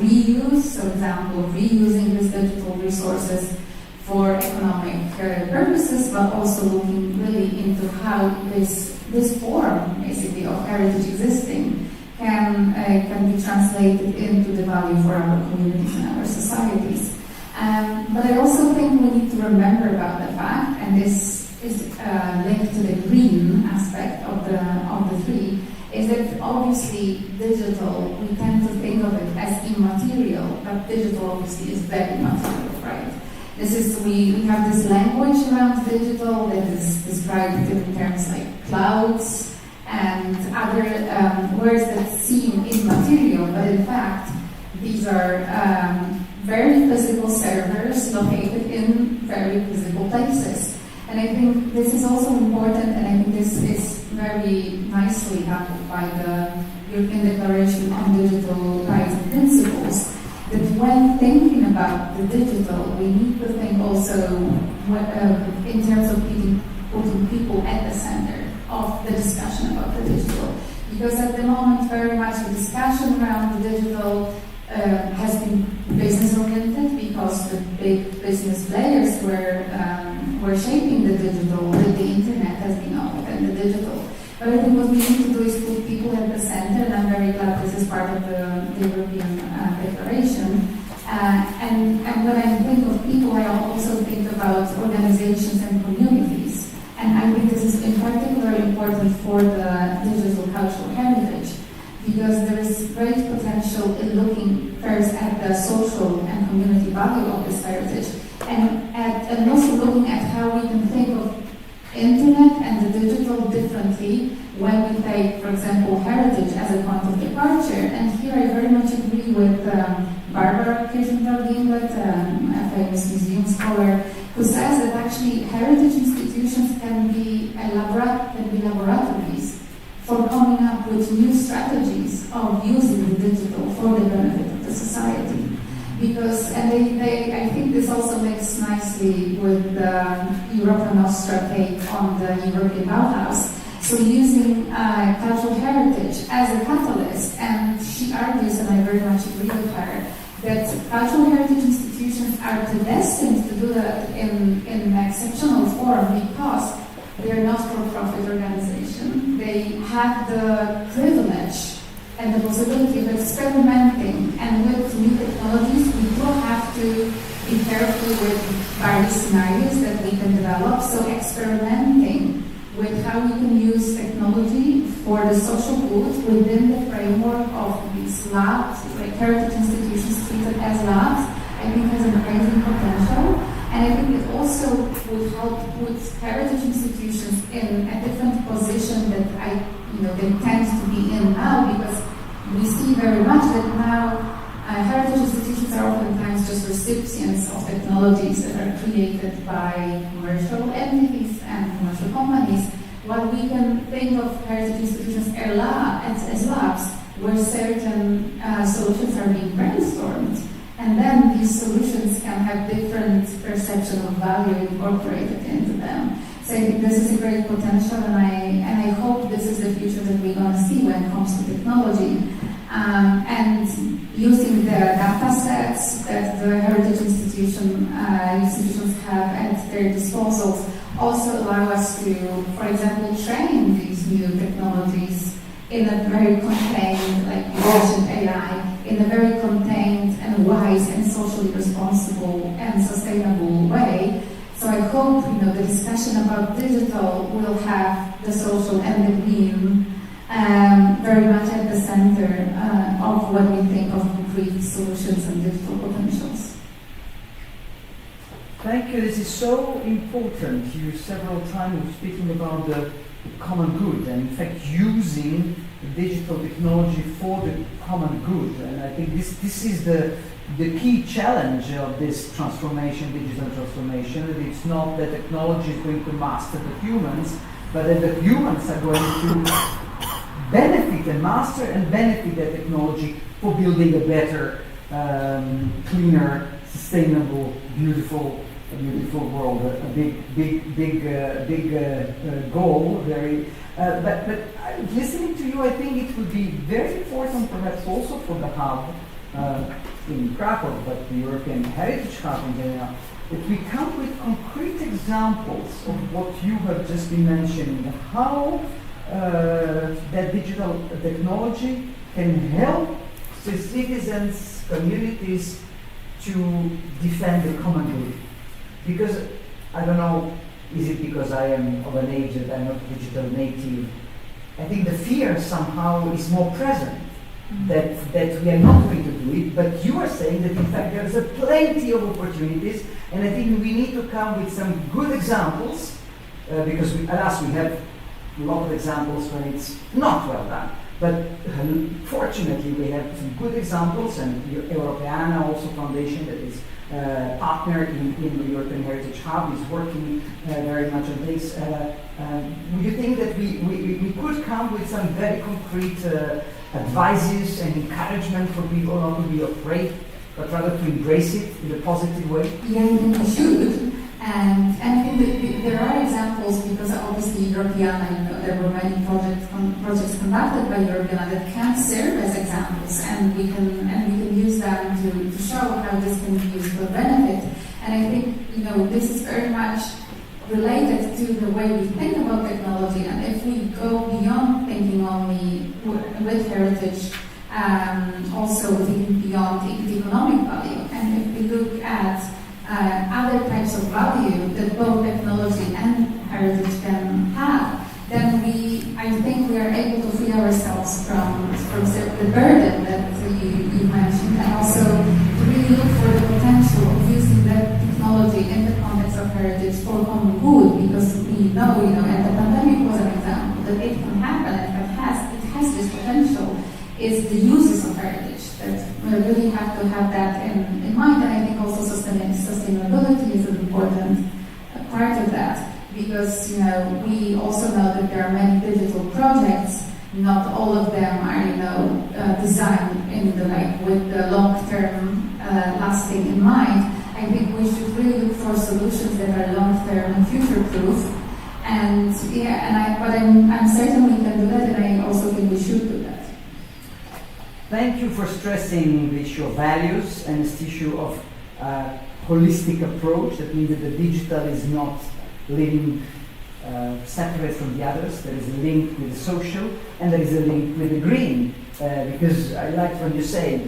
reuse, so example, reusing these digital resources for economic purposes, but also looking really into how this form, basically, of heritage existing can be translated into the value for our communities and our societies. But I also think we need to remember about the fact, and this is linked to the green aspect of the three, is that obviously digital, we tend to think of it as immaterial, but digital obviously is very material, right? We have this language around digital that is described in terms like clouds and other words that seem immaterial, but in fact these are very physical servers located in very physical places. And I think this is also important, and I think this is very nicely handled by the European Declaration on Digital Rights and Principles, that when thinking about the digital, we need to think also in terms of putting people at the center of the discussion about the digital. Because at the moment, very much the discussion around the digital has been business-oriented, because the big business players were shaping the digital, that the internet has been open, the digital. But I think what we need to do is put people at the center, and I'm very glad this is part of the European Declaration. And when I think of people, I also think about organizations and communities. And I think this is in particular important for the digital cultural heritage, because there is great potential in looking further first at the social and community value of this heritage, and also looking at how we can think of internet and the digital differently when we take, for example, heritage as a point of departure. And here I very much agree with Barbara Kirchenberg-Ginglet, a famous museum scholar, who says that actually heritage institutions can be laboratories for coming up with new strategies of using the digital for the benefit of the society. Because, and I think this also makes nicely with the Europa Nostra take on the European Bauhaus. So using cultural heritage as a catalyst, and she argues, and I very much agree with her, that cultural heritage institutions are destined to do that in an exceptional form because they are not for-profit organization. They have the privilege and the possibility of experimenting, and with new technologies we do have to be careful with various scenarios that we can develop. So experimenting with how we can use technology for the social good within the framework of these labs, like heritage institutions treated as labs, I think has an amazing potential. And I think it also would help put heritage institutions in a different position that they tend to be in now, because we see very much that now heritage institutions are oftentimes just recipients of technologies that are created by commercial entities and commercial companies, while we can think of heritage institutions as labs where certain solutions are being brainstormed. And then these solutions can have different perception of value incorporated into them. So I think this is a great potential, and I hope this is the future that we're going to see when it comes to technology. And using the data sets that the heritage institutions have at their disposal also allow us to, for example, train these new technologies in a very contained, like you mentioned AI, in a very contained and wise and socially responsible and sustainable way. So I hope the discussion about digital will have the social and the green very much at the center of what we think of concrete solutions and digital potentials. Thank you. This is so important. You several times were speaking about the common good, and in fact using digital technology for the common good. And I think this is the key challenge of this transformation, digital transformation. That it's not that technology is going to master the humans, but that the humans are going to benefit and master and benefit the technology for building a better, cleaner, sustainable, beautiful world. A big goal. Very. But listening to you, I think it would be very important, perhaps also for the hub in Kraków, but the European Heritage Hub in general, that we come with concrete examples of what you have just been mentioning, how that digital technology can help the citizens, communities to defend the common good. Because, I don't know, is it because I am of an age that I'm not digital native? I think the fear somehow is more present, that we are not going to do it, but you are saying that in fact there's plenty of opportunities, and I think we need to come with some good examples, because alas, we have a lot of examples when it's not well done. But fortunately we have some good examples, and Europeana also foundation that is partner in the European Heritage Hub is working very much on this. Would you think that we could come with some very concrete advices and encouragement for people not to be afraid, but rather to embrace it in a positive way? Yeah, I think we should. And I think that there are examples, because obviously Europeana, there were many projects conducted by Europeana that can serve as examples, and we can use them to show how this can be used for benefit. And I think this is very much related to the way we think about technology. And if we go beyond thinking only with heritage, also thinking beyond the economic value, and if we look at other types of value that both technology and heritage can have, then I think we are able to free ourselves from the burden that you mentioned, and also heritage for common good, because we know, and the pandemic was an example, that it can happen and it has this potential, is the uses of heritage, that we really have to have that in mind. And I think also sustainability is an important part of that, because we also know that there are many digital projects. Not all of them are designed with the long-term lasting in mind. I think we should really look for solutions that are long-term and future-proof. And I'm certain we can do that, and I also think we should do that. Thank you for stressing the issue of values and this issue of holistic approach. That means that the digital is not living separate from the others. There is a link with the social, and there is a link with the green. Because I like when you say,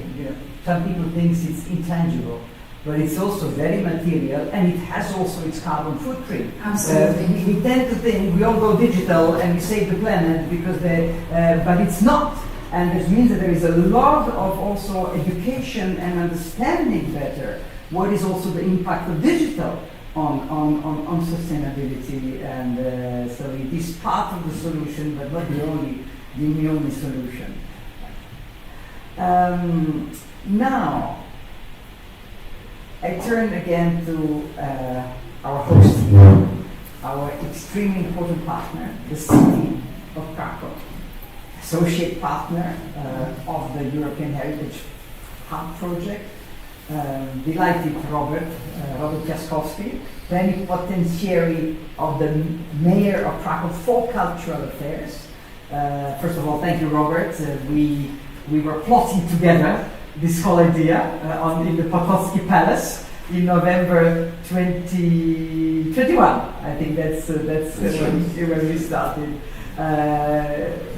some people think it's intangible, but it's also very material, and it has also its carbon footprint. Absolutely. We tend to think we all go digital and we save the planet because but it's not. And this means that there is a lot of also education and understanding better what is also the impact of digital on sustainability, and so it is part of the solution, but not the only solution. Now, I turn again to our host here, our extremely important partner, the city of Kraków, associate partner of the European Heritage Hub project. Delighted Robert Jaskowski, plenipotentiary of the Mayor of Kraków for Cultural Affairs. First of all, thank you, Robert. We were plotting together this whole idea in the Potocki Palace in November 2021. I think that's when we started.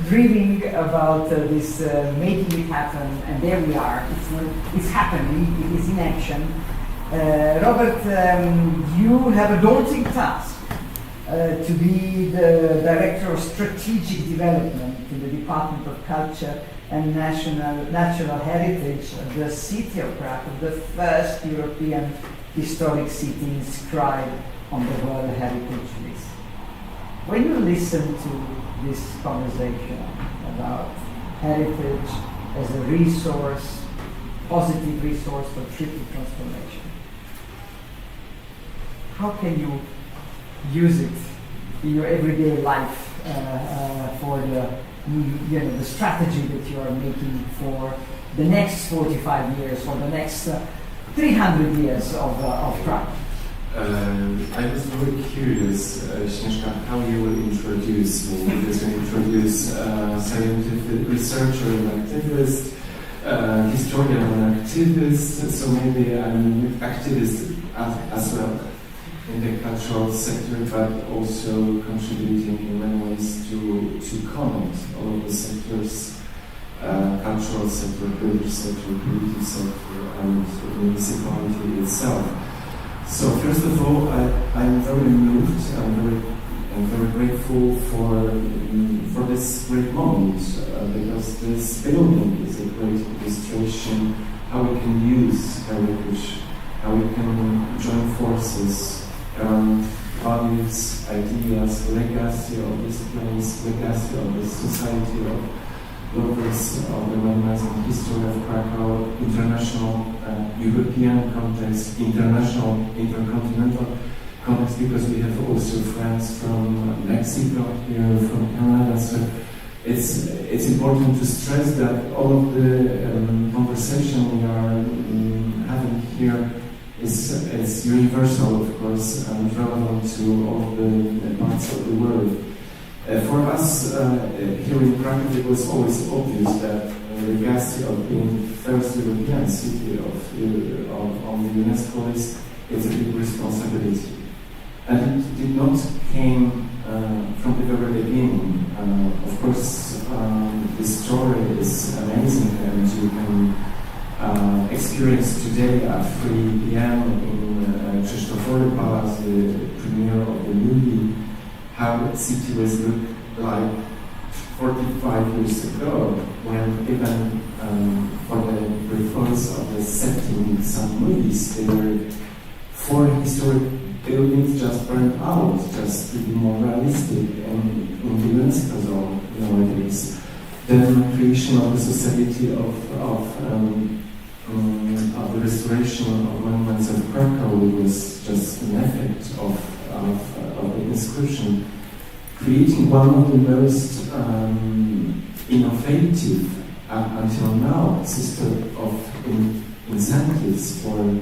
Dreaming about this, making it happen, and there we are. It's happening. It is in action. Robert, you have a daunting task to be the Director of Strategic Development in the Department of Culture and Natural Heritage of the city of Kraków, the first European historic city inscribed on the World Heritage List. When you listen to this conversation about heritage as a resource, positive resource for triple transformation, how can you use it in your everyday life for the strategy that you are making for the next 45 years, for the next 300 years of Kraków? I was very curious, Śnieżka, how you will introduce me, because you introduce scientific researcher and activist, historian and activist, so maybe I'm an activist as well in the cultural sector, but also contributing in many ways to comment all of the sectors, cultural sector, building sector, creative sector, and municipality itself. So first of all, I'm very moved. I'm very grateful for this great moment because this building is a great illustration how we can use heritage, how we can join forces around values, ideas, legacy of this place, legacy of this society of lovers of the modernizing history of Krakow, international, European context, international, intercontinental context, because we have also friends from Mexico here, from Canada. So it's important to stress that all of the conversation we are having here is universal, of course, and relevant to all of the parts of the world. For us here in Kraków, it was always obvious that the legacy of being first European city on the UNESCO list is a big responsibility. And it did not came from the very beginning. Of course, the story is amazing, and you can experience today at 3 p.m. in Krzysztofory Palace, the premiere of the movie, how the city was looked like 45 years ago, when even for the purpose of the setting some movies, they were 4 historic buildings just burned out, just to be more realistic, and in the UNESCO zone nowadays. Then creation of the Society of the Restoration of Monuments of Krakow was just an effect of the inscription, creating one of the most innovative until now system of incentives for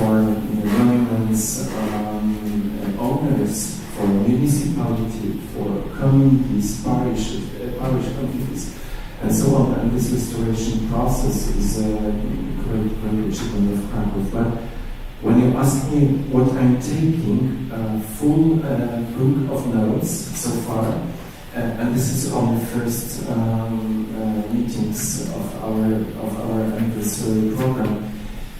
monuments owners, for municipality, for communities, parish communities, and so on. And this restoration process is a great achievement of Kraków. But when you ask me what I'm taking, full book of notes so far, and this is on the first meetings of our anniversary program.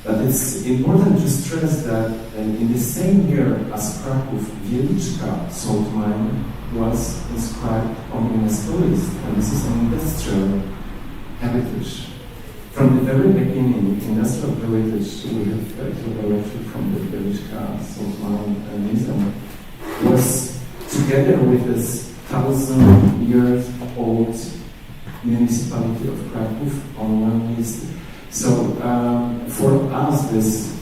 But it's important to stress that in the same year as Kraków, Wieliczka salt mine was inscribed on UNESCO list, and this is an industrial heritage. From the very beginning, industrial heritage, we have directly from the Wieliczka salt mine museum, was together with this 1,000-year-old municipality of Kraków on one list. So for us, this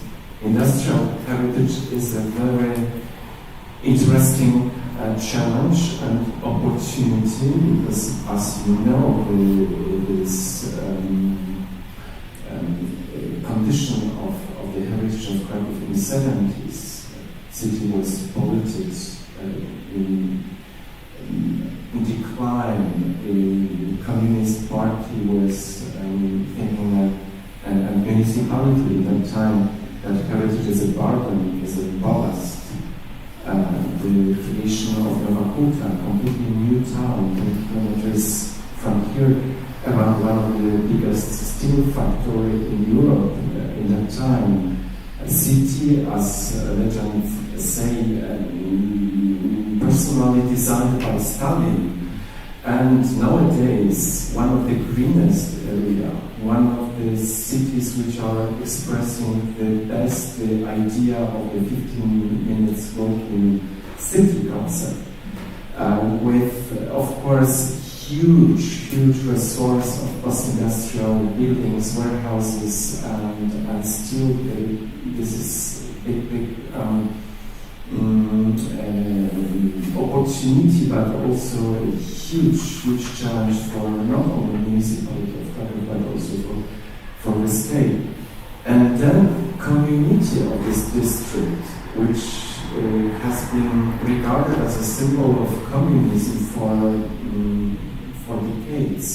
industrial heritage is a very interesting challenge and opportunity because, as you know, this condition of the heritage of Kraków in the 70s, city was polluted, in decline. The Communist Party was thinking that, and municipality at that time, that heritage is a burden, is a ballast. The creation of Nowa Huta, completely new town, 10 kilometers from here, around one of the biggest steel factory in Europe in that time. A city, as legends say, personally designed by Stalin. And nowadays, one of the greenest area, one of the cities which are expressing the best the idea of the 15 minutes walking city concept, with, of course, huge resource of post-industrial buildings, warehouses, and still this is big opportunity, but also a huge challenge for not only the municipality of Kraków, but also for the state. And then community of this district, which has been regarded as a symbol of communism for decades.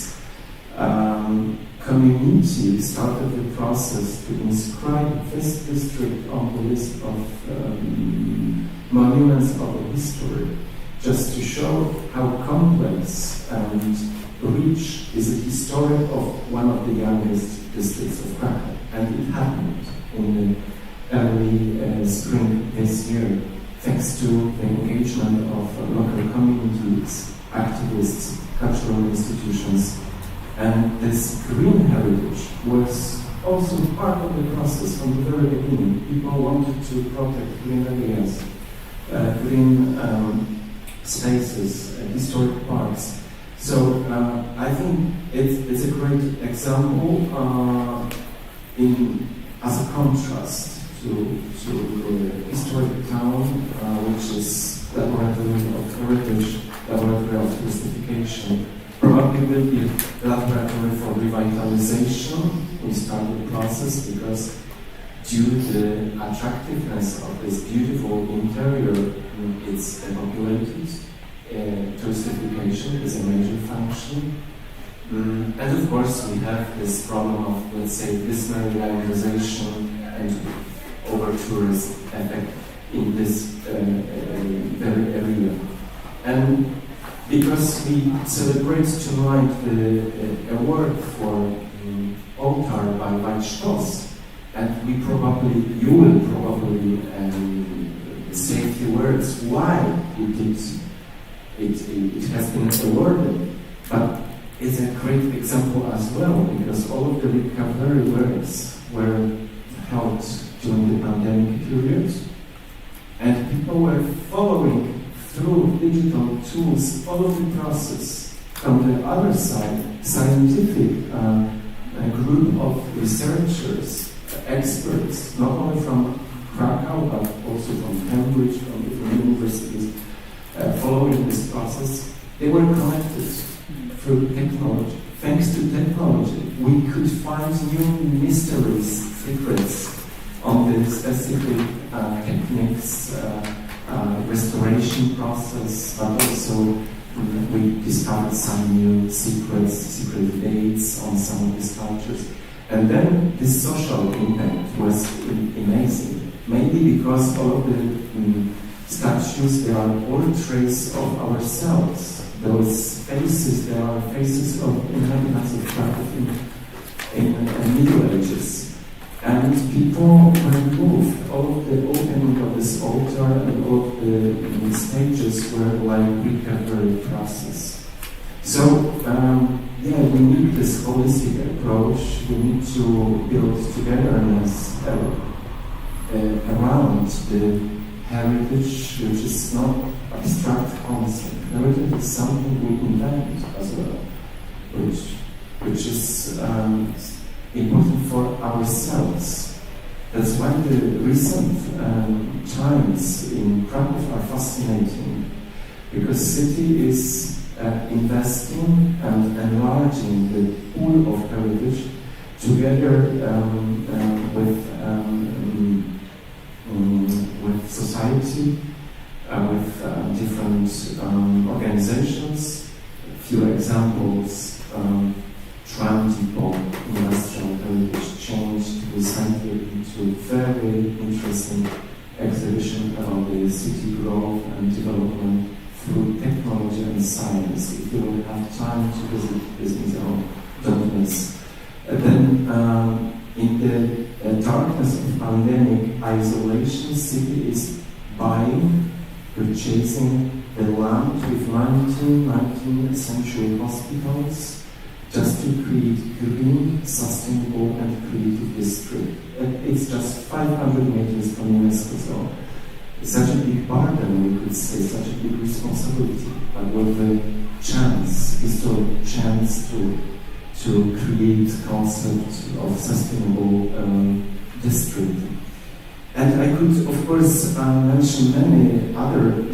Community started the process to inscribe this district on the list of monuments of the history, just to show how complex and rich is the history of one of the youngest districts of Krakow. And it happened in the early spring this year, thanks to the engagement of local communities, activists, cultural institutions. And this green heritage was also part of the process from the very beginning. People wanted to protect green areas, green spaces, historic parks. So I think it's a great example as a contrast to the historic town, which is laboratory of heritage, laboratory of touristification. Probably will be a laboratory for revitalization. We started the process because due to the attractiveness of this beautiful interior, it's depopulated. Touristification is a major function. And of course we have this problem of, let's say, Disneylandization and over-tourist effect in this very area. And because we celebrate tonight the award for altar by Weichstoss, and you will probably say a few words why it has been awarded, but it's a great example as well, because all of the recovery works were held during the pandemic period, And people were following through digital tools all of the process. From the other side, scientific a group of researchers, experts, not only from Krakow, but also from Cambridge, from different universities, following this process, they were connected through technology. Thanks to technology, we could find new mysteries, secrets on the specific techniques, restoration process, but also we discovered some new secrets, secret dates on some of these sculptures. And then the social impact was amazing. Maybe because all of the statues, they are portraits of ourselves. Those faces, they are faces of inhabitants of Kraków in the Middle Ages. And people were moved. All of the opening of this altar and all of the stages were like recovery process. So, yeah, we need this holistic approach. We need to build togetherness around the heritage, which is not abstract concept. Heritage is something we invent as well, which is important for ourselves. That's why the recent times in Kraków are fascinating, because city is investing and enlarging the pool of heritage together with society, with different organizations. A few examples: tram depot, industrial heritage, changed recently into very interesting exhibition about the city growth and development through technology and science. If you will have time to visit this museum, don't miss. Then, in the darkness of pandemic isolation, city is buying, purchasing the land with 19th century hospitals just to create green, sustainable and creative district. It's just 500 meters from UNESCO, so such a big burden, we could say, such a big responsibility, but with the chance, historic chance to create concept of sustainable district. And I could, of course, mention many other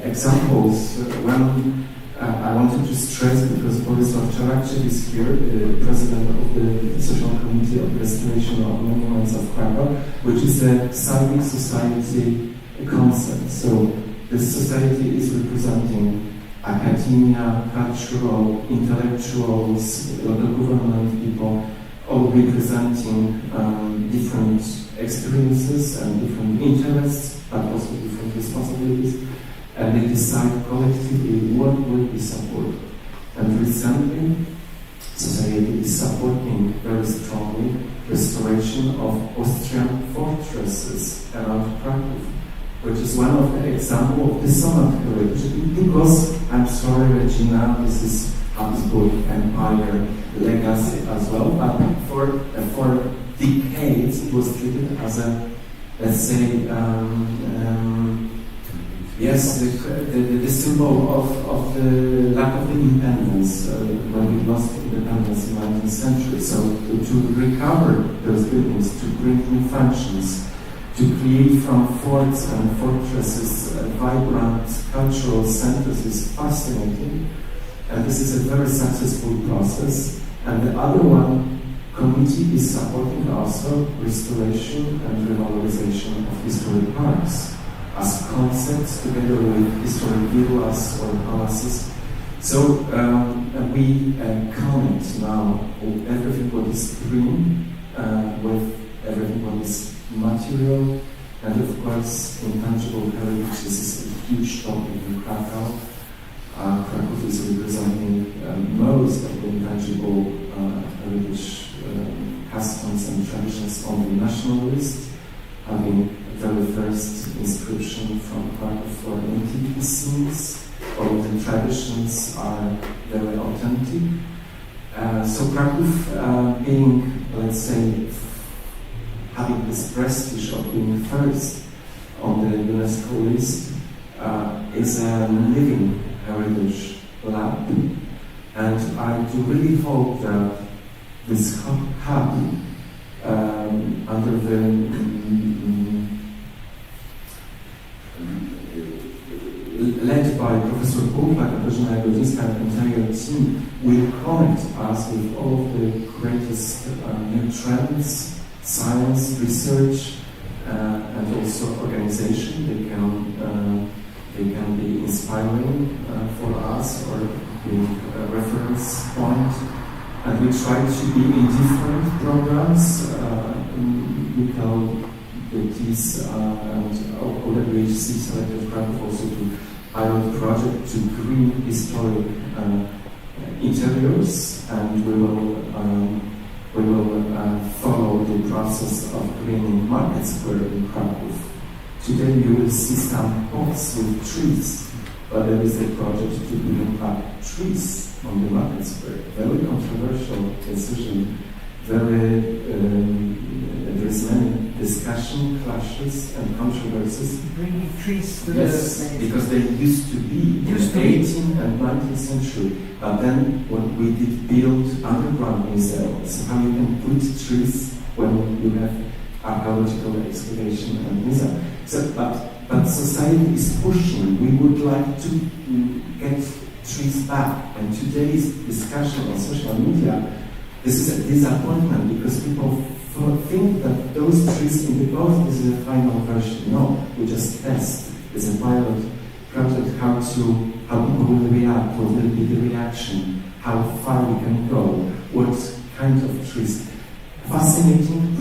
examples. One I wanted to stress, because Bolesław Czarakczak is here, the president of the Social Committee of Restoration of Monuments of Krakow, which is a civic society concept. So this society is representing academia, cultural, intellectuals, local government people, all representing different experiences and different interests, but also different responsibilities. And they decide collectively what will be supported. And recently, society is supporting very strongly restoration of Austrian fortresses around Kraków, which is one of the examples of the Sonat heritage. Because, I'm sorry, Regina, this is Habsburg Empire legacy as well, but for decades it was treated as a, let's say, yes, the symbol of the lack of independence when we lost independence in the 19th century. So to recover those buildings, to bring new functions, to create from forts and fortresses vibrant cultural centers is fascinating. And this is a very successful process. And the other one, committee is supporting also restoration and revitalization of historic parks as concepts together with historic villas or palaces. So we connect now everything what is green with everything what is material, and of course intangible heritage. This is a huge topic in Krakow. Kraków is representing most of the intangible heritage customs and traditions on the national list, having very first inscription from Kraków for antiquity scenes. All the traditions are very authentic. So Kraków being, let's say, having this prestige of being first on the UNESCO list, is a living heritage lab, and I do really hope that this hub, under the led by Professor Buchak, Katarzyna Jagodzińska, and entire team, will connect us with all of the greatest new trends, science, research, and also organization. They can be inspiring for us or being a reference point. And we try to be in different programs. We call these and OWHC selected Kraków also to pilot project to green historic interiors, and we will follow the process of greening Market Square in Kraków. Today you will see some pots with trees, but there is a project to bring back trees on the Market Square. Very controversial decision. There's many discussion, clashes, and controversies. Bringing trees to because they used to be in the 18th and 19th century. But then what we did build underground museums. How you can put trees when you have archaeological excavation and museum. So, but society is pushing. We would like to get trees back. And today's discussion on social media, this is a disappointment because people think that those trees in the post is the final version. No, we just test. It's a pilot project how people will react, what will be the reaction, how far we can go, what kind of trees. Fascinating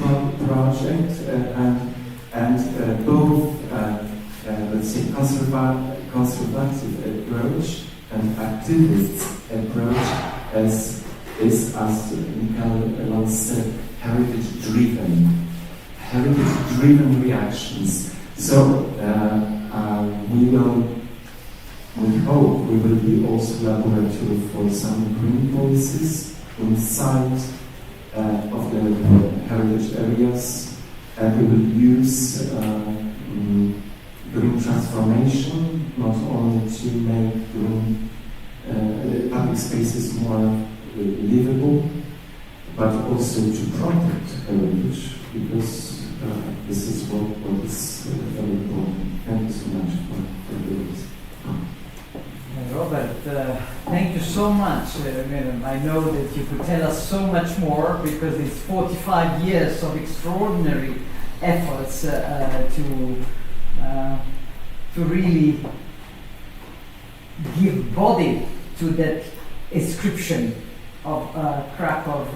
project and both let's say conservative approach and activist approach as Michael once said, heritage-driven reactions. So we hope we will be also laboratory for some green policies inside of the heritage areas, and we will use green transformation not only to make green public spaces more livable, but also to protect heritage, because this is what is very important. Thank you so much for doing this. Robert, thank you so much. I know that you could tell us so much more because it's 45 years of extraordinary efforts to really give body to that inscription of Kraków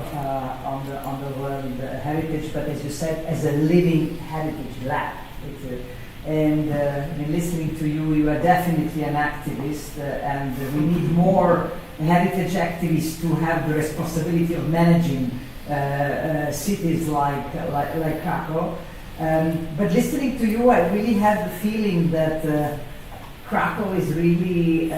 on the World Heritage, but as you said, as a living heritage lab. And in listening to you, you are definitely an activist, and we need more heritage activists to have the responsibility of managing cities like Kraków. But listening to you, I really have the feeling that Kraków is really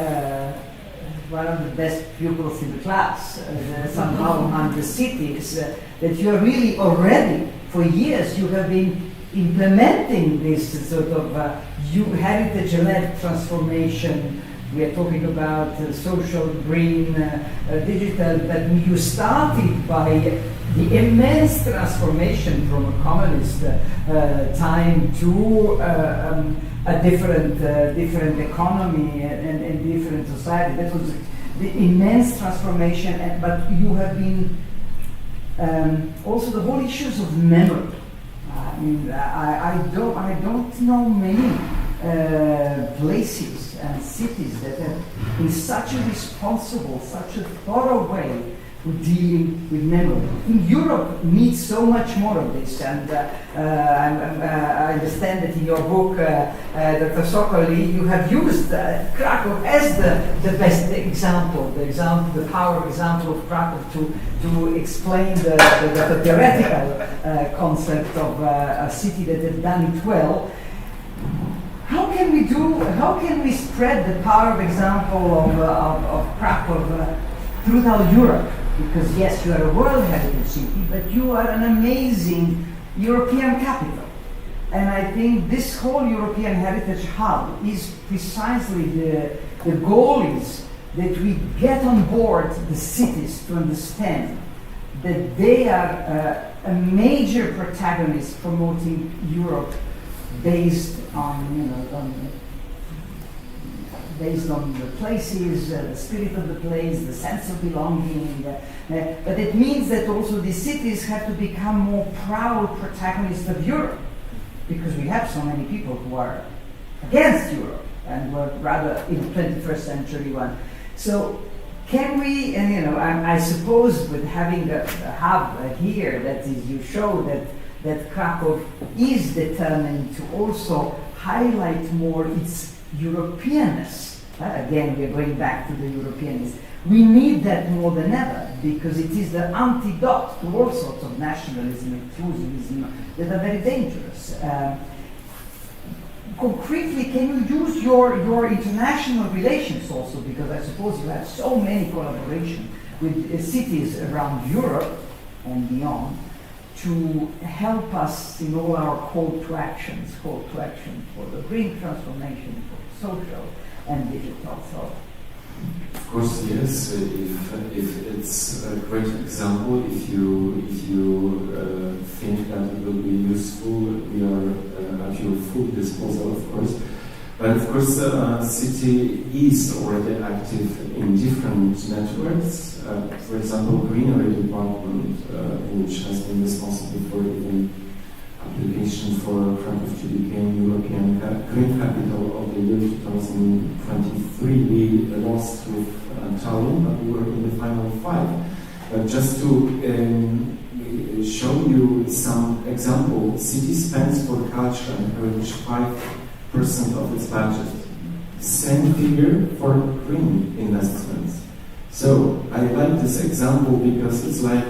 one of the best pupils in the class, somehow among the cities, that you are really already, for years, you have been implementing this sort of heritage-led transformation. We are talking about social, green, digital, but you started by the immense transformation from a communist time to a different economy and different society. That was the immense transformation, but you have been also the whole issues of memory. I mean, I don't know many places and cities that have in such a responsible, such a thorough way with dealing with memory. In Europe needs so much more of this, and I understand that in your book, Dr. Sokoli, you have used Kraków as the best example, the power example of Kraków to explain the theoretical concept of a city that has done it well. How can we spread the power of example of Kraków throughout Europe? Because yes, you are a World Heritage City, but you are an amazing European capital. And I think this whole European Heritage Hub is precisely the goal is that we get on board the cities to understand that they are a major protagonist promoting Europe based on, based on the places, the spirit of the place, the sense of belonging. But it means that also the cities have to become more proud protagonists of Europe, because we have so many people who are against Europe and were rather in the 21st century one. So can we, and I suppose with having a hub here, that is, you show that Kraków is determined to also highlight more its Europeanness. Again, we're going back to the Europeanness. We need that more than ever, because it is the antidote to all sorts of nationalism and exclusivism that are very dangerous. Concretely, can you use your international relations also, because I suppose you have so many collaborations with cities around Europe and beyond, to help us in all our call to action for the green transformation, for social and digital. So, of course, yes. If it's a great example, if you think that it will be useful, we are at your full disposal, of course. But of course, City is already active in different networks. For example, Greenery Department, which has been responsible for the application for Kraków to become European Green Capital of the year 2023. We lost with Tallinn, but we were in the final 5. Just to show you some example, City spends for culture and heritage 5% of its budget. Same figure for green investments. So I like this example because it's like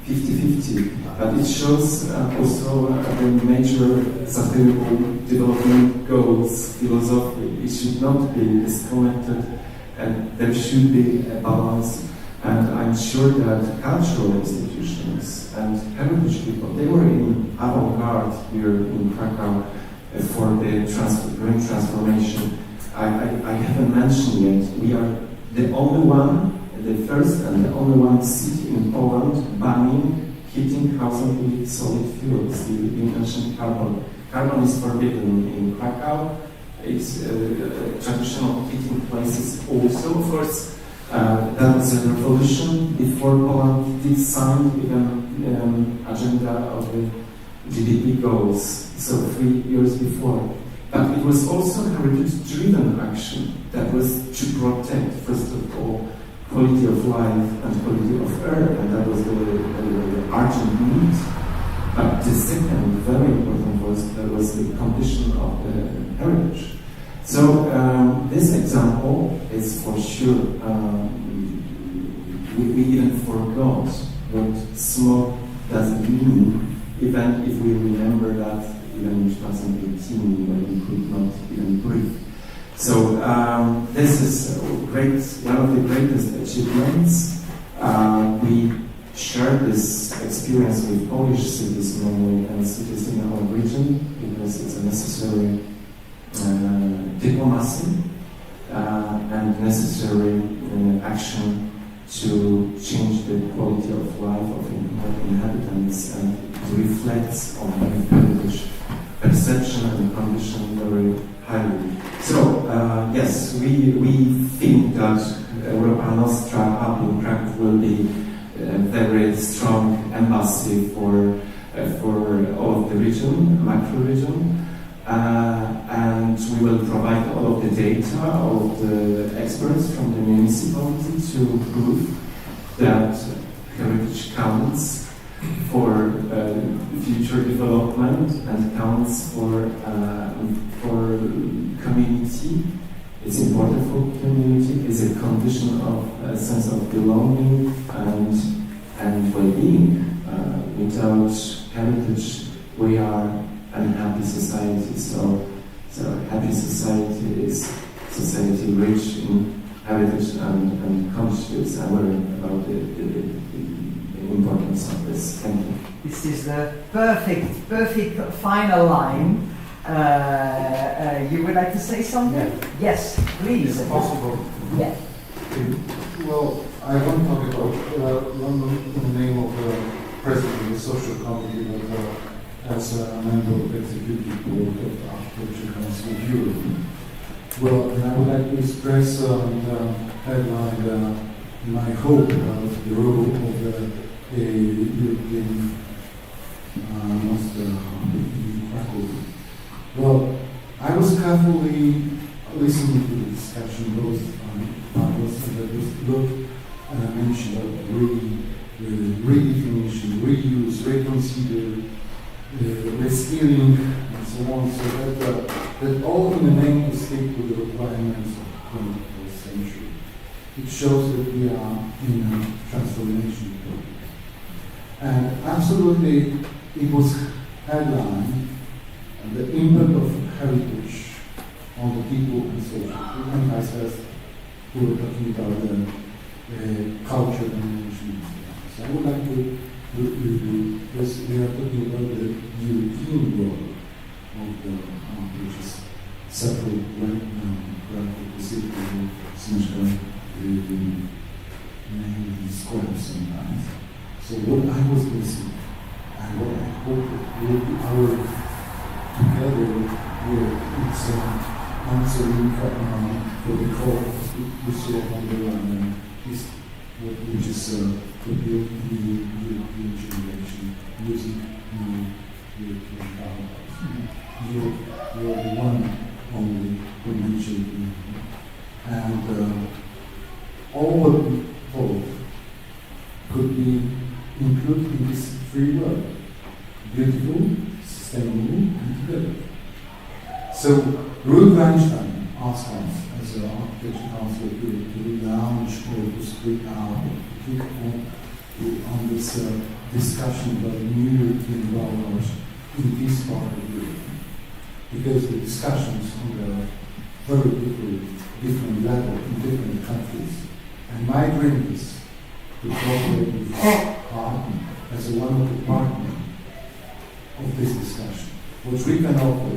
50-50, but it shows also the major sustainable development goals philosophy. It should not be disconnected, and there should be a balance. And I'm sure that cultural institutions and heritage people, they were in avant-garde here in Krakow for the green transformation. I haven't mentioned yet, we are the only one, the first and the only one city in Poland banning heating houses with solid fuels. You mentioned carbon. Carbon is forbidden in Krakow. It's traditional heating places also. Of course, that was a revolution before Poland did sign even agenda of the GDP goals, so 3 years before. But it was also heritage-driven action that was to protect, first of all, quality of life and quality of air, and that was the urgent need. But the second, very important, was the condition of the heritage. So this example is for sure, we even forgot what smoke does it mean, even if we remember that even in 2018 when we could not even breathe. So this is great, one of the greatest achievements. We share this experience with Polish cities mainly and cities in our region because it's a necessary diplomacy and necessary action to change the quality of life of inhabitants, and it reflects on heritage perception and condition very highly. So yes, we think that Europa Nostra Hub in Kraków will be a very strong embassy for all of the region, macro region. And we will provide all of the data, all of the experts from the municipality to prove that heritage counts for future development and counts for community. It's important for community. It's a condition of a sense of belonging and well-being. Without heritage, we are unhappy society. So happy society is society rich in heritage and consciousness and learn about the importance of this. Thank you. This is the perfect final line. You would like to say something? Yeah. Yes, please. If possible. Yes. Well, I want to talk about London in the name of the President of the Social Committee, but as a member of the Executive Board of the Architecture Council of Europe. Well, and I would like to express the headline my hope of the role of the European Nostra in Kraków. Well, I was carefully listening to the discussion, both panels, and there was a lot mentioned about redefinition, reuse, reconsider, reskilling, and so on, so that all in the name to stick with the requirements of the 21st century. It shows that we are in a transformation period. And absolutely, it was headlined the impact of heritage on the people and social. And vice versa, we were talking about the culture dimension. So I would like to, because we are talking about the European role of the, which is separate right now, from the city of Smishka, name described sometimes. So what I was listening, and what I hope will be our together with its answering for the call which you have on the run, which is to build new European generation using new European powerhouse. You are the one only who mentioned, and all what we thought could be included in this free world: beautiful, sustainable, and together. So Ruth Weinstein asked us as an architecture council to launch or to speak out, to kick on this discussion about new European values in this part of Europe. Because the discussions on the very different level in different countries. And my dream is to cooperate with partner as one of the partners of this discussion. Which we can offer.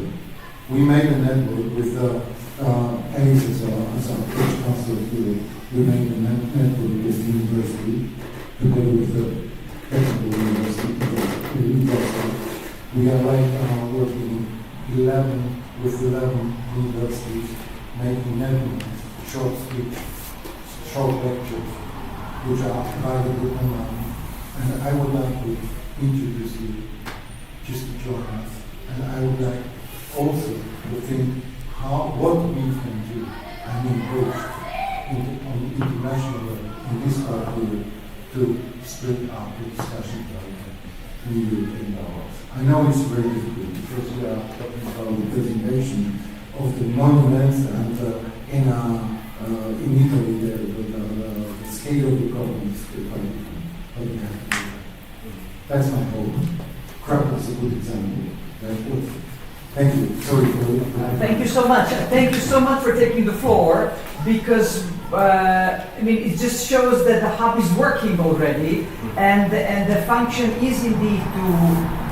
We made a network with ACE as our Architecture Council of Europe. We made a network with the university, together with the technical university. We are right now working with 11 universities, making networks, short speech, short lectures, which are available online. And I would like to introduce you just to join us. And I would like also to think what we can do and engage on international level in this part of Europe to spread out the discussion about new European powers. I know it's very difficult because we are talking about the preservation of the monuments and in Italy the scale of the problem is quite different. But we have to do that. That's my hope. Kraków is a good example. Thank you. Sorry for Thank you so much. Thank you so much for taking the floor, because it just shows that the hub is working already, and the function is indeed to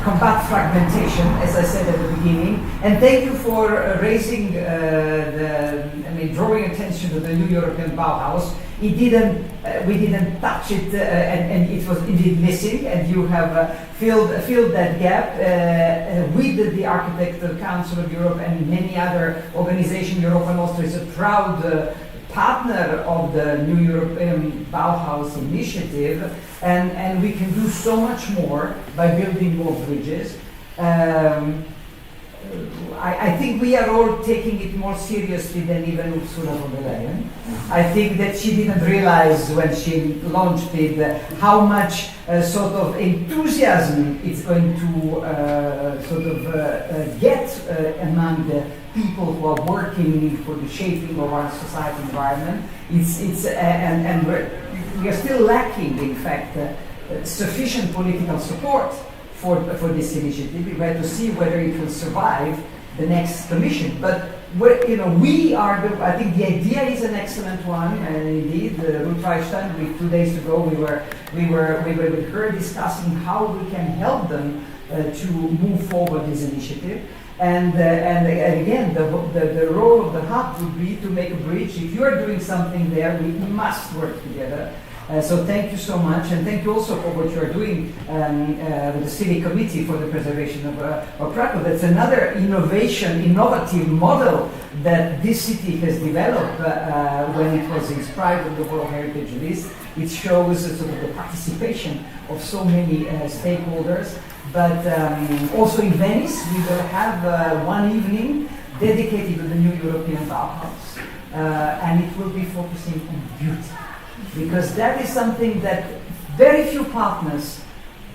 combat fragmentation, as I said at the beginning. And thank you for raising drawing attention to the new European Bauhaus. We didn't touch it, and it was indeed missing. And you have filled that gap with the Architecture Council of Europe and many other organizations. Europa Nostra is a proud partner of the New European Bauhaus initiative, and we can do so much more by building more bridges. I think we are all taking it more seriously than even Ursula von der Leyen. I think that she didn't realize when she launched it how much sort of enthusiasm it's going to get among the people who are working for the shaping of our society environment. And we are still lacking, in fact, sufficient political support for this initiative. We have to see whether it will survive the next commission. But we are the, I think the idea is an excellent one, and indeed, Ruth Reichstein, 2 days ago, we were with her discussing how we can help them to move forward this initiative. And again, the role of the hub would be to make a bridge. If you are doing something there, we must work together. So thank you so much, and thank you also for what you are doing with the Civic Committee for the Preservation of Krakow. That's another innovative model that this city has developed when it was inscribed on the World Heritage List. It shows sort of the participation of so many stakeholders. But also in Venice, we will have one evening dedicated to the new European Bauhaus, and it will be focusing on beauty. Because that is something that very few partners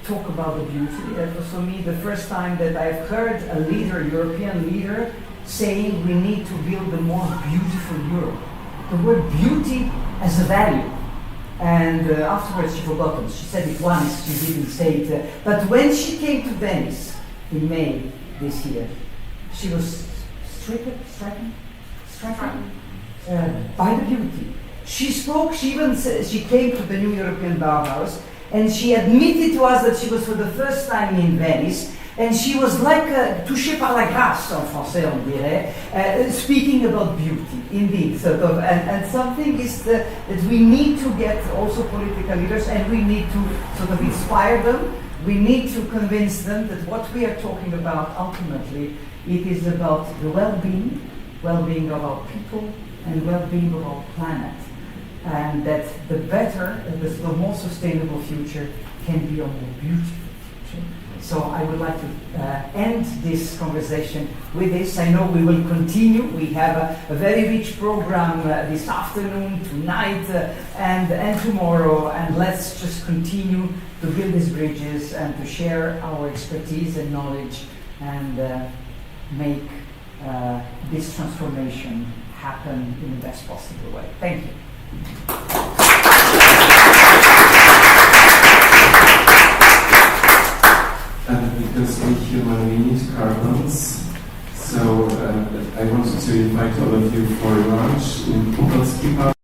talk about the beauty. That was for me the first time that I've heard a leader, European leader, saying we need to build a more beautiful Europe. The word beauty as a value. And afterwards she forgot it. She said it once, she didn't say it. But when she came to Venice in May this year, she was stricken by the beauty. She spoke, she came to the new European Bauhaus, and she admitted to us that she was for the first time in Venice, and she was like touchée par la grâce, en français on dirait, speaking about beauty, indeed, sort of, and something is that we need to get also political leaders, and we need to sort of inspire them, we need to convince them that what we are talking about ultimately, it is about the well-being of our people, and well-being of our planet. And that the better, the more sustainable future can be a more beautiful future. So I would like to end this conversation with this. I know we will continue. We have a very rich program this afternoon, tonight, and tomorrow. And let's just continue to build these bridges and to share our expertise and knowledge and make this transformation happen in the best possible way. Thank you. And because we human need carbons, so I wanted to invite all of you for lunch in Polski Park.